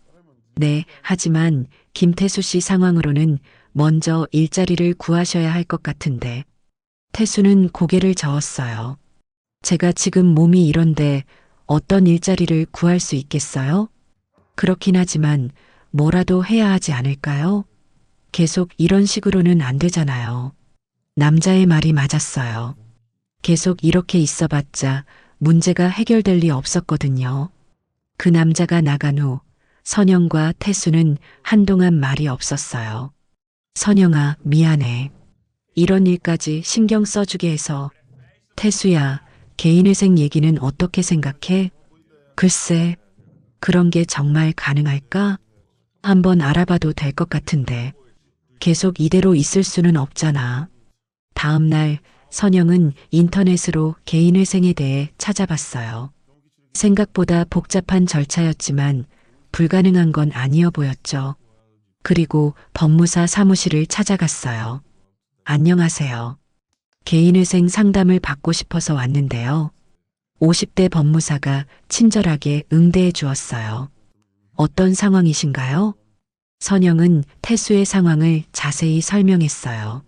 네, 하지만 김태수 씨 상황으로는 먼저 일자리를 구하셔야 할 것 같은데. 태수는 고개를 저었어요. 제가 지금 몸이 이런데 어떤 일자리를 구할 수 있겠어요? 그렇긴 하지만 뭐라도 해야 하지 않을까요? 계속 이런 식으로는 안 되잖아요. 남자의 말이 맞았어요. 계속 이렇게 있어봤자 문제가 해결될 리 없었거든요. 그 남자가 나간 후 선영과 태수는 한동안 말이 없었어요. 선영아, 미안해. 이런 일까지 신경 써주게 해서. 태수야, 개인회생 얘기는 어떻게 생각해? 글쎄, 그런 게 정말 가능할까? 한번 알아봐도 될 것 같은데. 계속 이대로 있을 수는 없잖아. 다음 날 선영은 인터넷으로 개인회생에 대해 찾아봤어요. 생각보다 복잡한 절차였지만 불가능한 건 아니어 보였죠. 그리고 법무사 사무실을 찾아갔어요. 안녕하세요. 개인회생 상담을 받고 싶어서 왔는데요. 50대 법무사가 친절하게 응대해 주었어요. 어떤 상황이신가요? 선영은 태수의 상황을 자세히 설명했어요.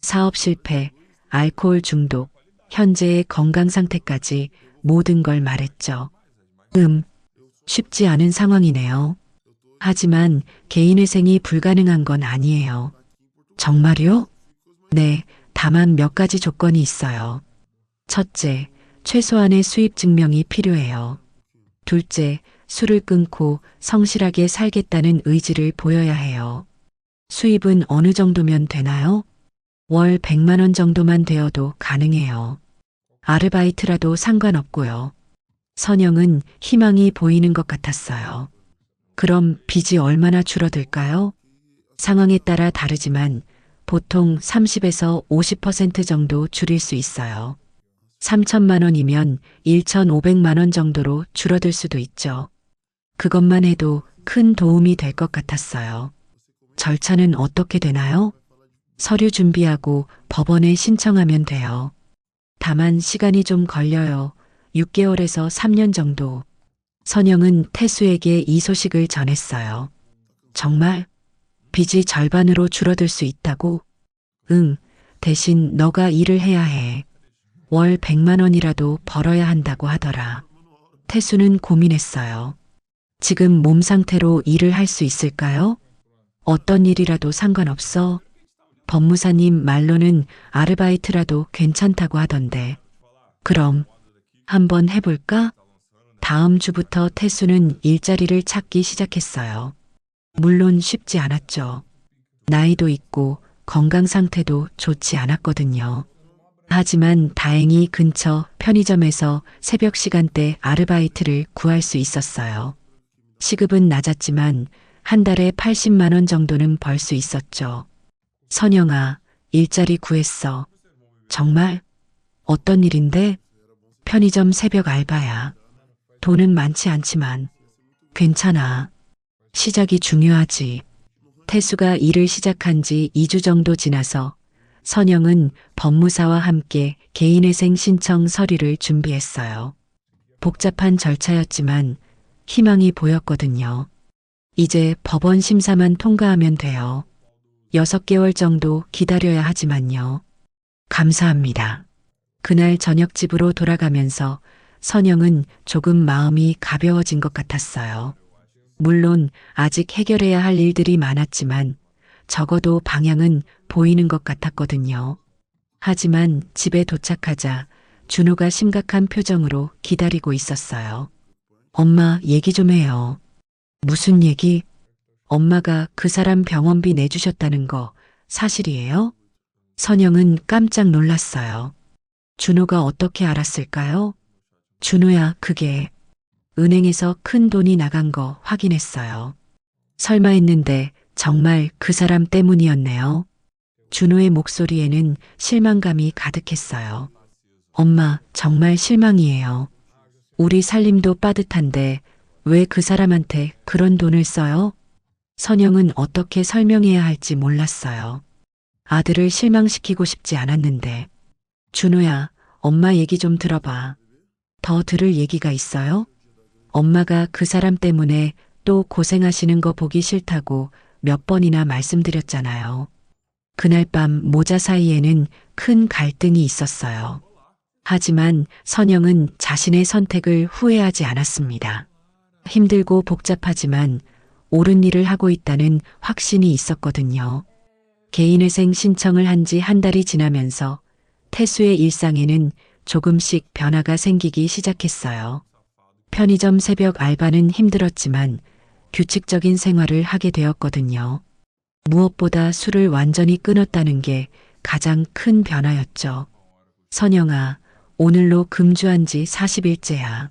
사업 실패, 알코올 중독, 현재의 건강 상태까지 모든 걸 말했죠. 쉽지 않은 상황이네요. 하지만 개인회생이 불가능한 건 아니에요. 정말요? 네, 다만 몇 가지 조건이 있어요. 첫째, 최소한의 수입 증명이 필요해요. 둘째, 술을 끊고 성실하게 살겠다는 의지를 보여야 해요. 수입은 어느 정도면 되나요? 월 100만 원 정도만 되어도 가능해요. 아르바이트라도 상관없고요. 선영은 희망이 보이는 것 같았어요. 그럼 빚이 얼마나 줄어들까요? 상황에 따라 다르지만 보통 30에서 50% 정도 줄일 수 있어요. 3천만 원이면 1,500만 원 정도로 줄어들 수도 있죠. 그것만 해도 큰 도움이 될 것 같았어요. 절차는 어떻게 되나요? 서류 준비하고 법원에 신청하면 돼요. 다만 시간이 좀 걸려요. 6개월에서 3년 정도. 선영은 태수에게 이 소식을 전했어요. 정말? 빚이 절반으로 줄어들 수 있다고? 응, 대신 너가 일을 해야 해. 월 100만 원이라도 벌어야 한다고 하더라. 태수는 고민했어요. 지금 몸 상태로 일을 할 수 있을까요? 어떤 일이라도 상관없어? 법무사님 말로는 아르바이트라도 괜찮다고 하던데. 그럼 한번 해볼까? 다음 주부터 태수는 일자리를 찾기 시작했어요. 물론 쉽지 않았죠. 나이도 있고 건강 상태도 좋지 않았거든요. 하지만 다행히 근처 편의점에서 새벽 시간대 아르바이트를 구할 수 있었어요. 시급은 낮았지만 한 달에 80만 원 정도는 벌 수 있었죠. 선영아, 일자리 구했어. 정말? 어떤 일인데? 편의점 새벽 알바야. 돈은 많지 않지만 괜찮아. 시작이 중요하지. 태수가 일을 시작한 지 2주 정도 지나서 선영은 법무사와 함께 개인회생 신청 서류를 준비했어요. 복잡한 절차였지만 희망이 보였거든요. 이제 법원 심사만 통과하면 돼요. 6개월 정도 기다려야 하지만요. 감사합니다. 그날 저녁 집으로 돌아가면서 선영은 조금 마음이 가벼워진 것 같았어요. 물론 아직 해결해야 할 일들이 많았지만 적어도 방향은 보이는 것 같았거든요. 하지만 집에 도착하자 준호가 심각한 표정으로 기다리고 있었어요. 엄마, 얘기 좀 해요. 무슨 얘기? 엄마가 그 사람 병원비 내주셨다는 거 사실이에요? 선영은 깜짝 놀랐어요. 준호가 어떻게 알았을까요? 준호야, 그게 은행에서 큰 돈이 나간 거 확인했어요. 설마 했는데 정말 그 사람 때문이었네요. 준호의 목소리에는 실망감이 가득했어요. 엄마, 정말 실망이에요. 우리 살림도 빠듯한데 왜 그 사람한테 그런 돈을 써요? 선영은 어떻게 설명해야 할지 몰랐어요. 아들을 실망시키고 싶지 않았는데. 준호야, 엄마 얘기 좀 들어봐. 더 들을 얘기가 있어요? 엄마가 그 사람 때문에 또 고생하시는 거 보기 싫다고 몇 번이나 말씀드렸잖아요. 그날 밤 모자 사이에는 큰 갈등이 있었어요. 하지만 선영은 자신의 선택을 후회하지 않았습니다. 힘들고 복잡하지만 옳은 일을 하고 있다는 확신이 있었거든요. 개인회생 신청을 한 지 한 달이 지나면서 태수의 일상에는 조금씩 변화가 생기기 시작했어요. 편의점 새벽 알바는 힘들었지만 규칙적인 생활을 하게 되었거든요. 무엇보다 술을 완전히 끊었다는 게 가장 큰 변화였죠. 선영아, 오늘로 금주한 지 40일째야.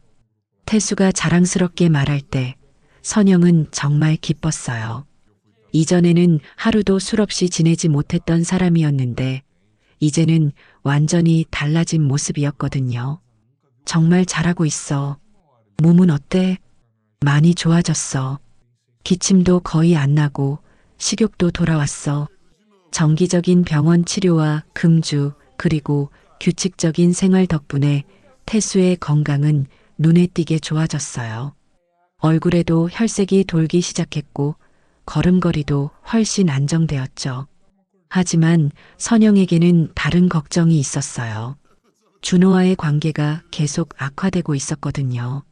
태수가 자랑스럽게 말할 때 선영은 정말 기뻤어요. 이전에는 하루도 술 없이 지내지 못했던 사람이었는데 이제는 완전히 달라진 모습이었거든요. 정말 잘하고 있어. 몸은 어때? 많이 좋아졌어. 기침도 거의 안 나고 식욕도 돌아왔어. 정기적인 병원 치료와 금주 그리고 규칙적인 생활 덕분에 태수의 건강은 눈에 띄게 좋아졌어요. 얼굴에도 혈색이 돌기 시작했고 걸음걸이도 훨씬 안정되었죠. 하지만 선영에게는 다른 걱정이 있었어요. 준호와의 관계가 계속 악화되고 있었거든요.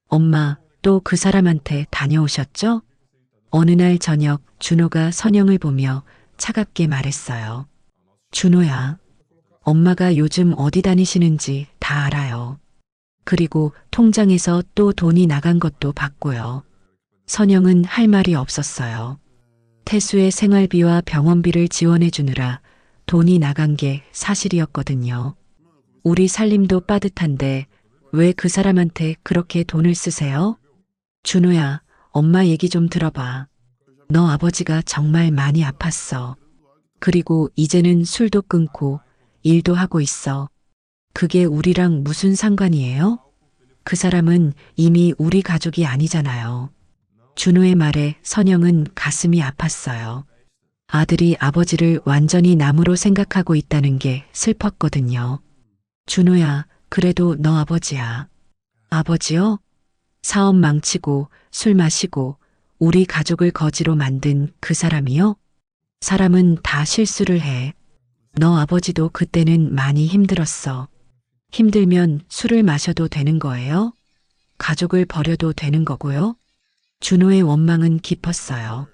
엄마, 또 그 사람한테 다녀오셨죠? 어느 날 저녁 준호가 선영을 보며 차갑게 말했어요. 준호야, 엄마가 요즘 어디 다니시는지 다 알아요. 그리고 통장에서 또 돈이 나간 것도 봤고요. 선영은 할 말이 없었어요. 태수의 생활비와 병원비를 지원해 주느라 돈이 나간 게 사실이었거든요. 우리 살림도 빠듯한데 왜 그 사람한테 그렇게 돈을 쓰세요? 준호야, 엄마 얘기 좀 들어봐. 너 아버지가 정말 많이 아팠어. 그리고 이제는 술도 끊고 일도 하고 있어. 그게 우리랑 무슨 상관이에요? 그 사람은 이미 우리 가족이 아니잖아요. 준호의 말에 선영은 가슴이 아팠어요. 아들이 아버지를 완전히 남으로 생각하고 있다는 게 슬펐거든요. 준호야, 그래도 너 아버지야. 아버지요? 사업 망치고 술 마시고 우리 가족을 거지로 만든 그 사람이요? 사람은 다 실수를 해. 너 아버지도 그때는 많이 힘들었어. 힘들면 술을 마셔도 되는 거예요? 가족을 버려도 되는 거고요? 준호의 원망은 깊었어요.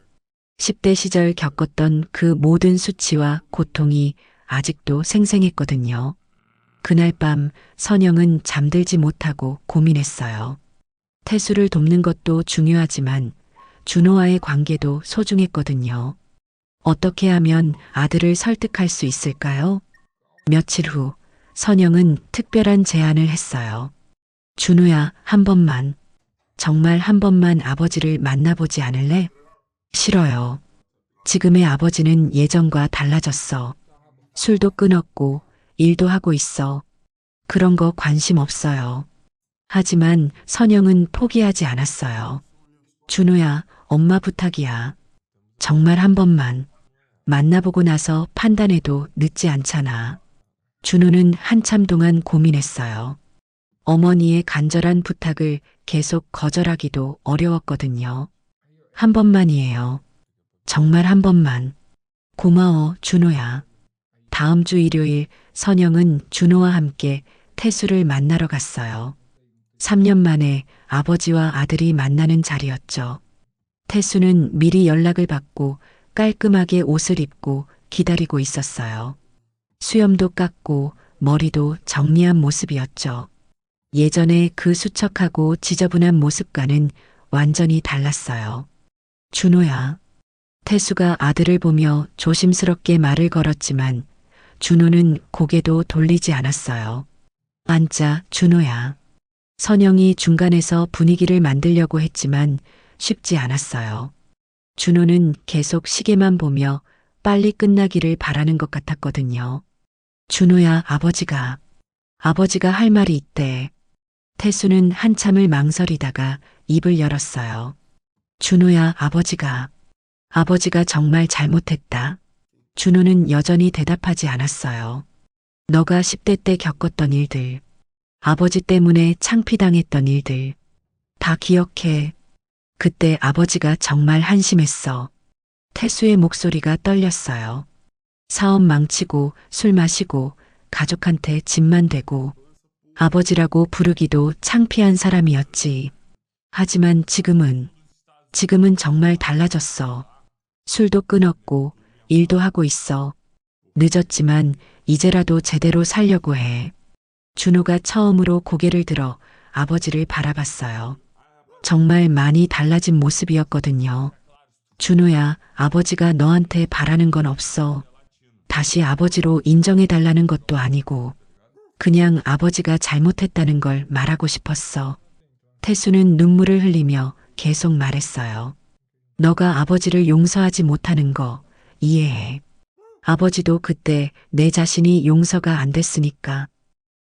10대 시절 겪었던 그 모든 수치와 고통이 아직도 생생했거든요. 그날 밤 선영은 잠들지 못하고 고민했어요. 태수를 돕는 것도 중요하지만 준호와의 관계도 소중했거든요. 어떻게 하면 아들을 설득할 수 있을까요? 며칠 후 선영은 특별한 제안을 했어요. 준호야, 한 번만, 정말 한 번만 아버지를 만나보지 않을래? 싫어요. 지금의 아버지는 예전과 달라졌어. 술도 끊었고 일도 하고 있어. 그런 거 관심 없어요. 하지만 선영은 포기하지 않았어요. 준호야, 엄마 부탁이야. 정말 한 번만. 만나보고 나서 판단해도 늦지 않잖아. 준호는 한참 동안 고민했어요. 어머니의 간절한 부탁을 계속 거절하기도 어려웠거든요. 한 번만이에요. 정말 한 번만. 고마워, 준호야. 다음 주 일요일 선영은 준호와 함께 태수를 만나러 갔어요. 3년 만에 아버지와 아들이 만나는 자리였죠. 태수는 미리 연락을 받고 깔끔하게 옷을 입고 기다리고 있었어요. 수염도 깎고 머리도 정리한 모습이었죠. 예전에 그 수척하고 지저분한 모습과는 완전히 달랐어요. 준호야. 태수가 아들을 보며 조심스럽게 말을 걸었지만 준호는 고개도 돌리지 않았어요. 앉자, 준호야. 선영이 중간에서 분위기를 만들려고 했지만 쉽지 않았어요. 준호는 계속 시계만 보며 빨리 끝나기를 바라는 것 같았거든요. 준호야, 아버지가 할 말이 있대. 태수는 한참을 망설이다가 입을 열었어요. 준호야, 아버지가 정말 잘못했다. 준호는 여전히 대답하지 않았어요. 너가 10대 때 겪었던 일들, 아버지 때문에 창피당했던 일들, 다 기억해. 그때 아버지가 정말 한심했어. 태수의 목소리가 떨렸어요. 사업 망치고 술 마시고 가족한테 짐만 되고 아버지라고 부르기도 창피한 사람이었지. 하지만 지금은 정말 달라졌어. 술도 끊었고 일도 하고 있어. 늦었지만 이제라도 제대로 살려고 해. 준호가 처음으로 고개를 들어 아버지를 바라봤어요. 정말 많이 달라진 모습이었거든요. 준호야, 아버지가 너한테 바라는 건 없어. 다시 아버지로 인정해달라는 것도 아니고 그냥 아버지가 잘못했다는 걸 말하고 싶었어. 태수는 눈물을 흘리며 계속 말했어요. 너가 아버지를 용서하지 못하는 거 이해해. 아버지도 그때 내 자신이 용서가 안 됐으니까.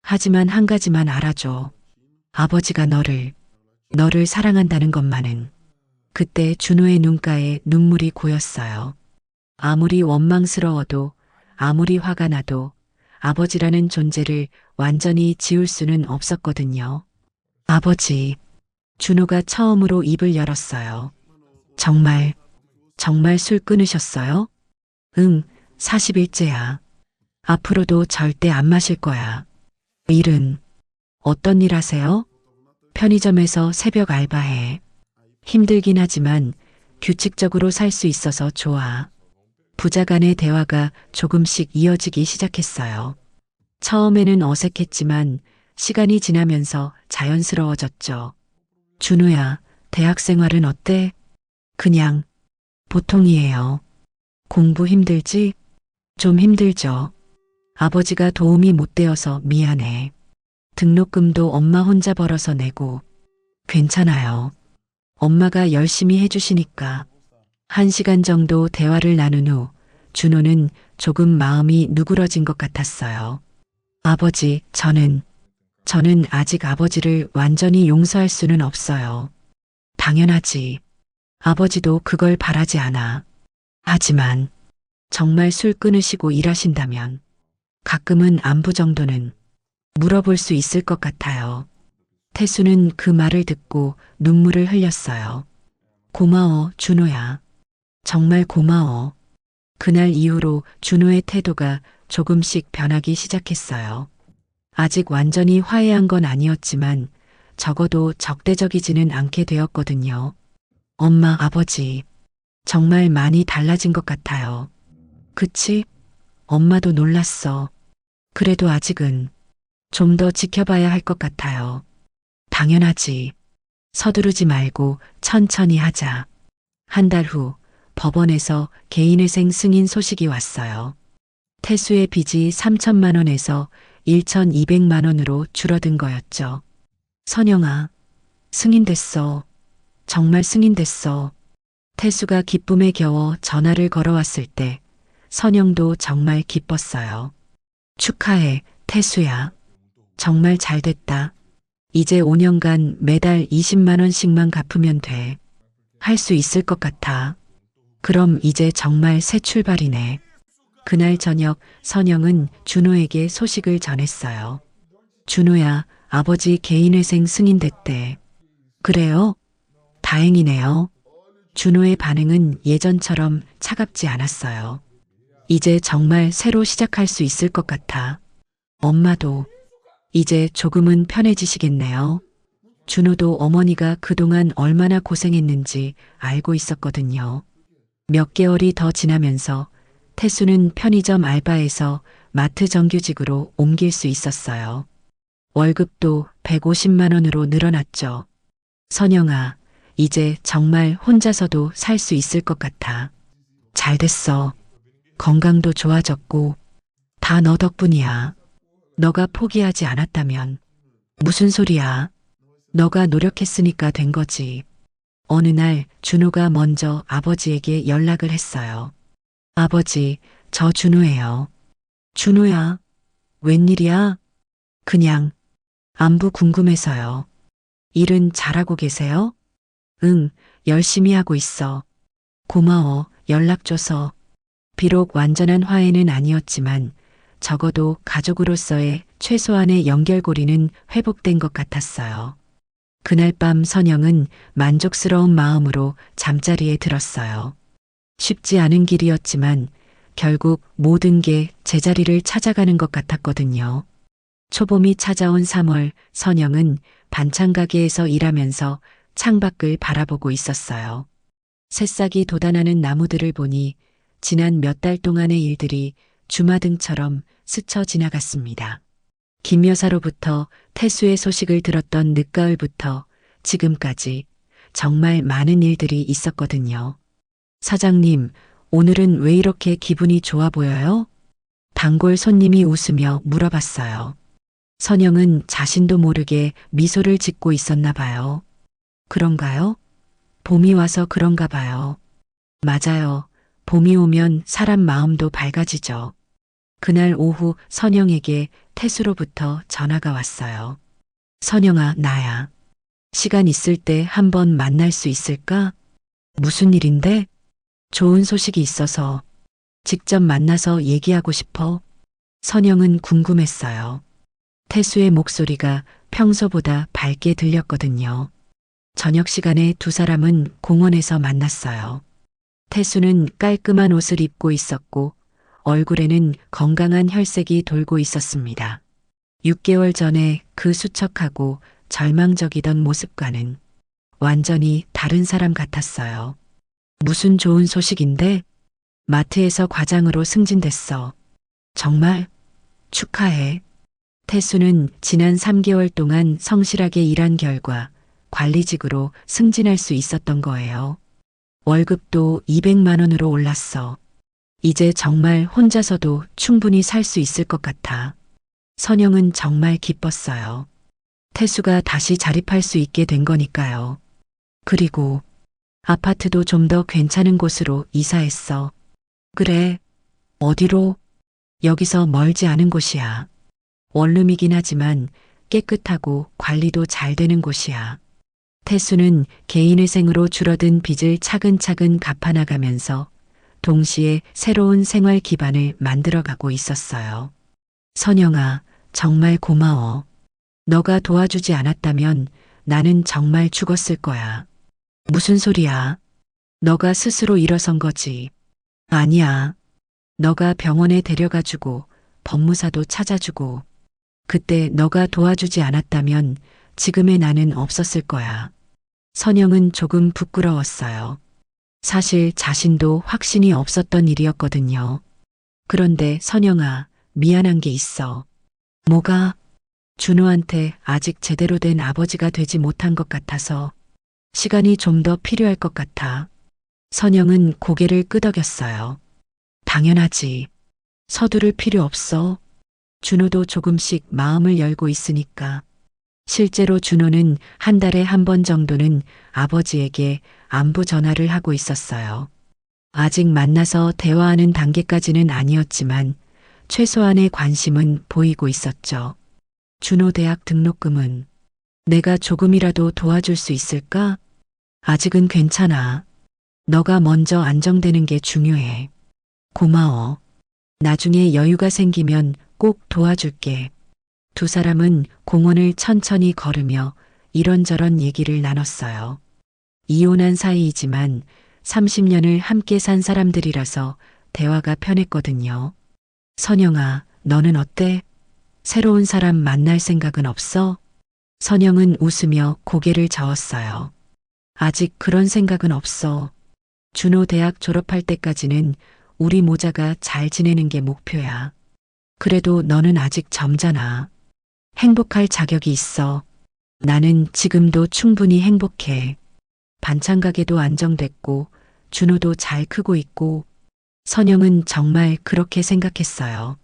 하지만 한 가지만 알아줘. 아버지가 너를 사랑한다는 것만은. 그때 준호의 눈가에 눈물이 고였어요. 아무리 원망스러워도 아무리 화가 나도 아버지라는 존재를 완전히 지울 수는 없었거든요. 아버지. 준호가 처음으로 입을 열었어요. 정말 술 끊으셨어요? 응, 40일째야. 앞으로도 절대 안 마실 거야. 일은 어떤 일 하세요? 편의점에서 새벽 알바해. 힘들긴 하지만 규칙적으로 살 수 있어서 좋아. 부자 간의 대화가 조금씩 이어지기 시작했어요. 처음에는 어색했지만 시간이 지나면서 자연스러워졌죠. 준호야, 대학 생활은 어때? 그냥 보통이에요. 공부 힘들지? 좀 힘들죠. 아버지가 도움이 못 되어서 미안해. 등록금도 엄마 혼자 벌어서 내고. 괜찮아요. 엄마가 열심히 해주시니까. 1시간 정도 대화를 나눈 후 준호는 조금 마음이 누그러진 것 같았어요. 아버지, 저는 아직 아버지를 완전히 용서할 수는 없어요. 당연하지. 아버지도 그걸 바라지 않아. 하지만 정말 술 끊으시고 일하신다면 가끔은 안부 정도는 물어볼 수 있을 것 같아요. 태수는 그 말을 듣고 눈물을 흘렸어요. 고마워, 준호야. 정말 고마워. 그날 이후로 준호의 태도가 조금씩 변하기 시작했어요. 아직 완전히 화해한 건 아니었지만 적어도 적대적이지는 않게 되었거든요. 엄마, 아버지, 정말 많이 달라진 것 같아요. 그치? 엄마도 놀랐어. 그래도 아직은 좀 더 지켜봐야 할 것 같아요. 당연하지. 서두르지 말고 천천히 하자. 한 달 후 법원에서 개인회생 승인 소식이 왔어요. 태수의 빚이 3천만 원에서 1,200만 원으로 줄어든 거였죠. 선영아, 승인됐어. 정말 승인됐어. 태수가 기쁨에 겨워 전화를 걸어왔을 때 선영도 정말 기뻤어요. 축하해, 태수야. 정말 잘 됐다. 이제 5년간 매달 20만 원씩만 갚으면 돼. 할 수 있을 것 같아. 그럼 이제 정말 새 출발이네. 그날 저녁 선영은 준호에게 소식을 전했어요. 준호야, 아버지 개인회생 승인됐대. 그래요? 다행이네요. 준호의 반응은 예전처럼 차갑지 않았어요. 이제 정말 새로 시작할 수 있을 것 같아. 엄마도 이제 조금은 편해지시겠네요. 준호도 어머니가 그동안 얼마나 고생했는지 알고 있었거든요. 몇 개월이 더 지나면서 태수는 편의점 알바에서 마트 정규직으로 옮길 수 있었어요. 월급도 150만 원으로 늘어났죠. 선영아, 이제 정말 혼자서도 살 수 있을 것 같아. 잘 됐어. 건강도 좋아졌고 다 너 덕분이야. 너가 포기하지 않았다면. 무슨 소리야? 너가 노력했으니까 된 거지. 어느 날 준호가 먼저 아버지에게 연락을 했어요. 아버지, 저 준호예요. 준호야, 웬일이야? 그냥 안부 궁금해서요. 일은 잘하고 계세요? 응, 열심히 하고 있어. 고마워, 연락줘서. 비록 완전한 화해는 아니었지만 적어도 가족으로서의 최소한의 연결고리는 회복된 것 같았어요. 그날 밤 선영은 만족스러운 마음으로 잠자리에 들었어요. 쉽지 않은 길이었지만 결국 모든 게 제자리를 찾아가는 것 같았거든요. 초봄이 찾아온 3월, 선영은 반찬 가게에서 일하면서 창밖을 바라보고 있었어요. 새싹이 돋아나는 나무들을 보니 지난 몇 달 동안의 일들이 주마등처럼 스쳐 지나갔습니다. 김 여사로부터 태수의 소식을 들었던 늦가을부터 지금까지 정말 많은 일들이 있었거든요. 사장님, 오늘은 왜 이렇게 기분이 좋아 보여요? 단골 손님이 웃으며 물어봤어요. 선영은 자신도 모르게 미소를 짓고 있었나 봐요. 그런가요? 봄이 와서 그런가 봐요. 맞아요. 봄이 오면 사람 마음도 밝아지죠. 그날 오후 선영에게 태수로부터 전화가 왔어요. 선영아, 나야. 시간 있을 때 한번 만날 수 있을까? 무슨 일인데? 좋은 소식이 있어서 직접 만나서 얘기하고 싶어. 선영은 궁금했어요. 태수의 목소리가 평소보다 밝게 들렸거든요. 저녁 시간에 두 사람은 공원에서 만났어요. 태수는 깔끔한 옷을 입고 있었고 얼굴에는 건강한 혈색이 돌고 있었습니다. 6개월 전에 그 수척하고 절망적이던 모습과는 완전히 다른 사람 같았어요. 무슨 좋은 소식인데? 마트에서 과장으로 승진됐어. 정말? 축하해. 태수는 지난 3개월 동안 성실하게 일한 결과 관리직으로 승진할 수 있었던 거예요. 월급도 200만 원으로 올랐어. 이제 정말 혼자서도 충분히 살 수 있을 것 같아. 선영은 정말 기뻤어요. 태수가 다시 자립할 수 있게 된 거니까요. 그리고 아파트도 좀 더 괜찮은 곳으로 이사했어. 그래. 어디로? 여기서 멀지 않은 곳이야. 원룸이긴 하지만 깨끗하고 관리도 잘 되는 곳이야. 태수는 개인회생으로 줄어든 빚을 차근차근 갚아나가면서 동시에 새로운 생활 기반을 만들어가고 있었어요. 선영아, 정말 고마워. 너가 도와주지 않았다면 나는 정말 죽었을 거야. 무슨 소리야? 너가 스스로 일어선 거지. 아니야. 너가 병원에 데려가주고 법무사도 찾아주고 그때 너가 도와주지 않았다면 지금의 나는 없었을 거야. 선영은 조금 부끄러웠어요. 사실 자신도 확신이 없었던 일이었거든요. 그런데 선영아, 미안한 게 있어. 뭐가? 준호한테 아직 제대로 된 아버지가 되지 못한 것 같아서 시간이 좀 더 필요할 것 같아. 선영은 고개를 끄덕였어요. 당연하지. 서두를 필요 없어. 준호도 조금씩 마음을 열고 있으니까. 실제로 준호는 한 달에 한 번 정도는 아버지에게 안부 전화를 하고 있었어요. 아직 만나서 대화하는 단계까지는 아니었지만 최소한의 관심은 보이고 있었죠. 준호 대학 등록금은 내가 조금이라도 도와줄 수 있을까? 아직은 괜찮아. 너가 먼저 안정되는 게 중요해. 고마워. 나중에 여유가 생기면 꼭 도와줄게. 두 사람은 공원을 천천히 걸으며 이런저런 얘기를 나눴어요. 이혼한 사이이지만 30년을 함께 산 사람들이라서 대화가 편했거든요. 선영아, 너는 어때? 새로운 사람 만날 생각은 없어? 선영은 웃으며 고개를 저었어요. 아직 그런 생각은 없어. 준호 대학 졸업할 때까지는 우리 모자가 잘 지내는 게 목표야. 그래도 너는 아직 젊잖아. 행복할 자격이 있어. 나는 지금도 충분히 행복해. 반찬 가게도 안정됐고, 준호도 잘 크고 있고, 선영은 정말 그렇게 생각했어요.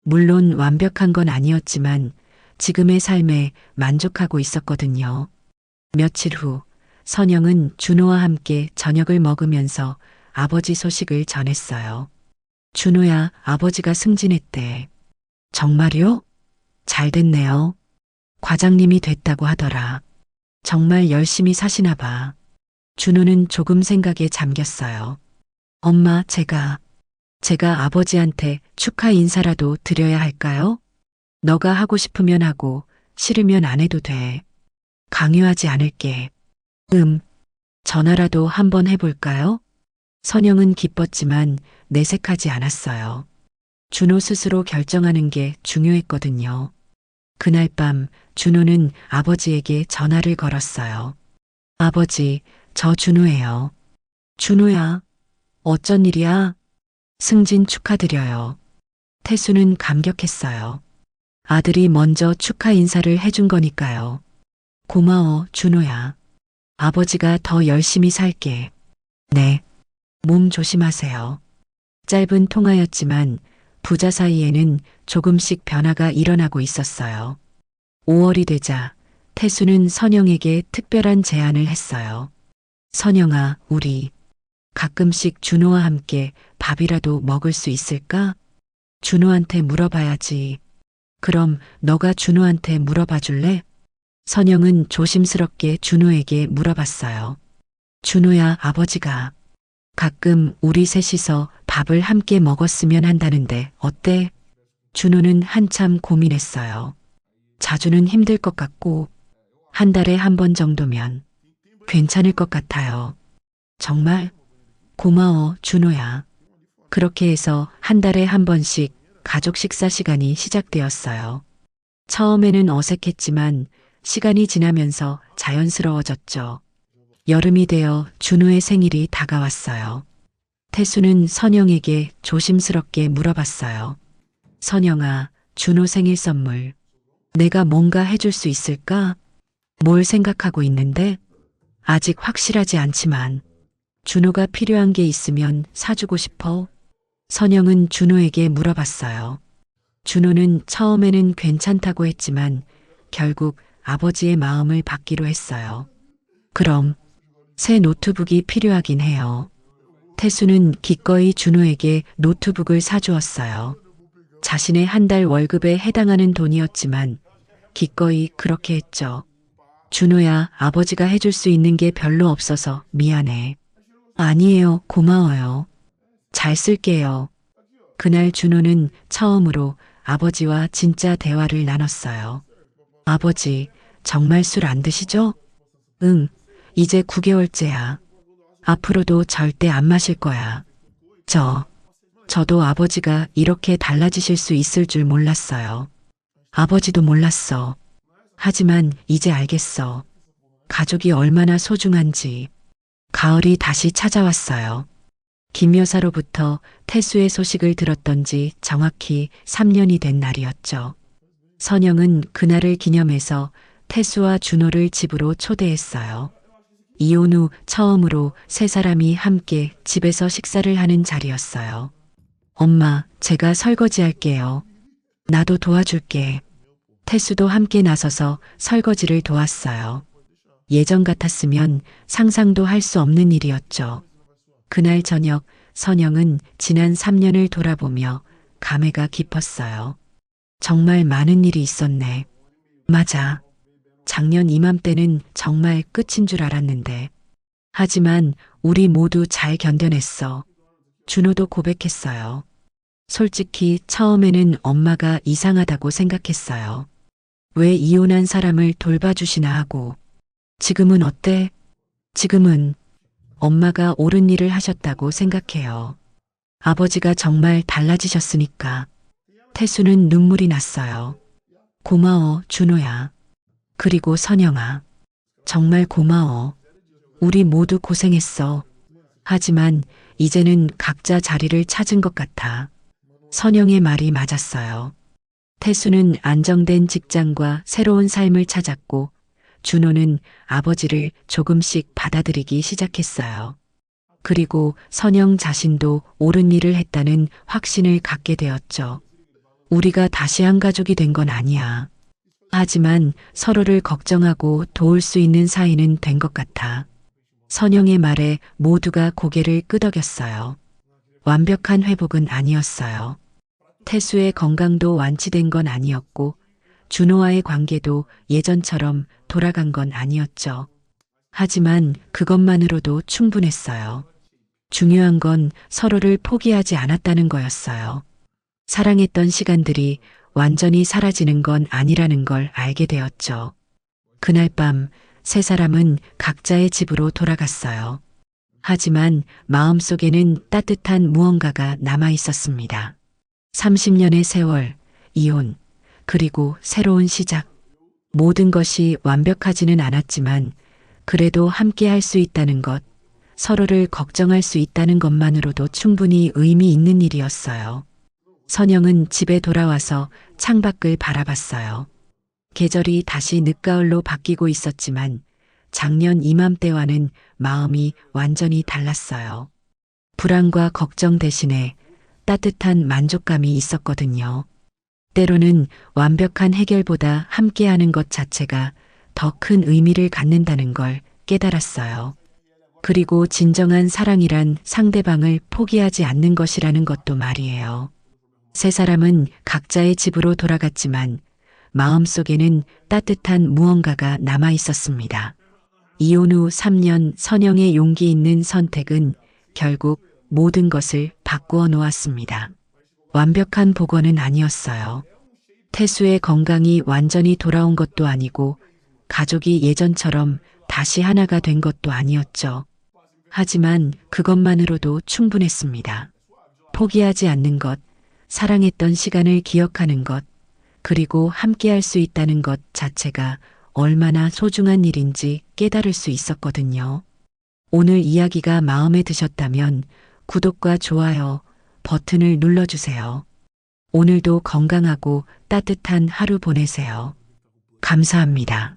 물론 완벽한 건 아니었지만 지금의 삶에 만족하고 있었거든요. 며칠 후, 선영은 준호와 함께 저녁을 먹으면서 아버지 소식을 전했어요. 준호야, 아버지가 승진했대. 정말요? 잘 됐네요. 과장님이 됐다고 하더라. 정말 열심히 사시나 봐. 준호는 조금 생각에 잠겼어요. 엄마, 제가 아버지한테 축하 인사라도 드려야 할까요? 너가 하고 싶으면 하고 싫으면 안 해도 돼. 강요하지 않을게. 전화라도 한번 해볼까요? 선영은 기뻤지만 내색하지 않았어요. 준호 스스로 결정하는 게 중요했거든요. 그날 밤 준호는 아버지에게 전화를 걸었어요. 아버지, 저 준호예요. 준호야, 어쩐 일이야? 승진 축하드려요. 태수는 감격했어요. 아들이 먼저 축하 인사를 해준 거니까요. 고마워, 준호야. 아버지가 더 열심히 살게. 네. 몸 조심하세요. 짧은 통화였지만 부자 사이에는 조금씩 변화가 일어나고 있었어요. 5월이 되자 태수는 선영에게 특별한 제안을 했어요. 선영아, 우리 가끔씩 준호와 함께 밥이라도 먹을 수 있을까? 준호한테 물어봐야지. 그럼 너가 준호한테 물어봐 줄래? 선영은 조심스럽게 준호에게 물어봤어요. 준호야, 아버지가 가끔 우리 셋이서 밥을 함께 먹었으면 한다는데 어때? 준호는 한참 고민했어요. 자주는 힘들 것 같고 한 달에 한 번 정도면 괜찮을 것 같아요. 정말? 고마워, 준호야. 그렇게 해서 한 달에 한 번씩 가족 식사 시간이 시작되었어요. 처음에는 어색했지만 시간이 지나면서 자연스러워졌죠. 여름이 되어 준호의 생일이 다가왔어요. 태수는 선영에게 조심스럽게 물어봤어요. 선영아, 준호 생일 선물. 내가 뭔가 해줄 수 있을까? 뭘 생각하고 있는데? 아직 확실하지 않지만 준호가 필요한 게 있으면 사주고 싶어? 선영은 준호에게 물어봤어요. 준호는 처음에는 괜찮다고 했지만 결국 아버지의 마음을 받기로 했어요. 그럼 새 노트북이 필요하긴 해요. 태수는 기꺼이 준호에게 노트북을 사주었어요. 자신의 한 달 월급에 해당하는 돈이었지만 기꺼이 그렇게 했죠. 준호야, 아버지가 해줄 수 있는 게 별로 없어서 미안해. 아니에요, 고마워요. 잘 쓸게요. 그날 준호는 처음으로 아버지와 진짜 대화를 나눴어요. 아버지, 정말 술 안 드시죠? 응, 이제 9개월째야. 앞으로도 절대 안 마실 거야. 저도 아버지가 이렇게 달라지실 수 있을 줄 몰랐어요. 아버지도 몰랐어. 하지만 이제 알겠어. 가족이 얼마나 소중한지. 가을이 다시 찾아왔어요. 김 여사로부터 태수의 소식을 들었던 지 정확히 3년이 된 날이었죠. 선영은 그날을 기념해서 태수와 준호를 집으로 초대했어요. 이혼 후 처음으로 세 사람이 함께 집에서 식사를 하는 자리였어요. 엄마, 제가 설거지 할게요. 나도 도와줄게. 태수도 함께 나서서 설거지를 도왔어요. 예전 같았으면 상상도 할 수 없는 일이었죠. 그날 저녁 선영은 지난 3년을 돌아보며 감회가 깊었어요. 정말 많은 일이 있었네. 맞아. 작년 이맘때는 정말 끝인 줄 알았는데 하지만 우리 모두 잘 견뎌냈어. 준호도 고백했어요. 솔직히 처음에는 엄마가 이상하다고 생각했어요. 왜 이혼한 사람을 돌봐주시나 하고. 지금은 어때? 지금은 엄마가 옳은 일을 하셨다고 생각해요. 아버지가 정말 달라지셨으니까. 태수는 눈물이 났어요. 고마워, 준호야. 그리고 선영아. 정말 고마워. 우리 모두 고생했어. 하지만 이제는 각자 자리를 찾은 것 같아. 선영의 말이 맞았어요. 태수는 안정된 직장과 새로운 삶을 찾았고, 준호는 아버지를 조금씩 받아들이기 시작했어요. 그리고 선영 자신도 옳은 일을 했다는 확신을 갖게 되었죠. 우리가 다시 한 가족이 된 건 아니야. 하지만 서로를 걱정하고 도울 수 있는 사이는 된 것 같아. 선영의 말에 모두가 고개를 끄덕였어요. 완벽한 회복은 아니었어요. 태수의 건강도 완치된 건 아니었고, 준호와의 관계도 예전처럼 돌아간 건 아니었죠. 하지만 그것만으로도 충분했어요. 중요한 건 서로를 포기하지 않았다는 거였어요. 사랑했던 시간들이 완전히 사라지는 건 아니라는 걸 알게 되었죠. 그날 밤 세 사람은 각자의 집으로 돌아갔어요. 하지만 마음속에는 따뜻한 무언가가 남아 있었습니다. 30년의 세월, 이혼, 그리고 새로운 시작. 모든 것이 완벽하지는 않았지만 그래도 함께 할 수 있다는 것, 서로를 걱정할 수 있다는 것만으로도 충분히 의미 있는 일이었어요. 선영은 집에 돌아와서 창밖을 바라봤어요. 계절이 다시 늦가을로 바뀌고 있었지만 작년 이맘때와는 마음이 완전히 달랐어요. 불안과 걱정 대신에 따뜻한 만족감이 있었거든요. 때로는 완벽한 해결보다 함께하는 것 자체가 더 큰 의미를 갖는다는 걸 깨달았어요. 그리고 진정한 사랑이란 상대방을 포기하지 않는 것이라는 것도 말이에요. 세 사람은 각자의 집으로 돌아갔지만 마음속에는 따뜻한 무언가가 남아 있었습니다. 이혼 후 3년 선영의 용기 있는 선택은 결국 모든 것을 바꾸어 놓았습니다. 완벽한 복원은 아니었어요. 태수의 건강이 완전히 돌아온 것도 아니고 가족이 예전처럼 다시 하나가 된 것도 아니었죠. 하지만 그것만으로도 충분했습니다. 포기하지 않는 것, 사랑했던 시간을 기억하는 것, 그리고 함께할 수 있다는 것 자체가 얼마나 소중한 일인지 깨달을 수 있었거든요. 오늘 이야기가 마음에 드셨다면 구독과 좋아요 버튼을 눌러주세요. 오늘도 건강하고 따뜻한 하루 보내세요. 감사합니다.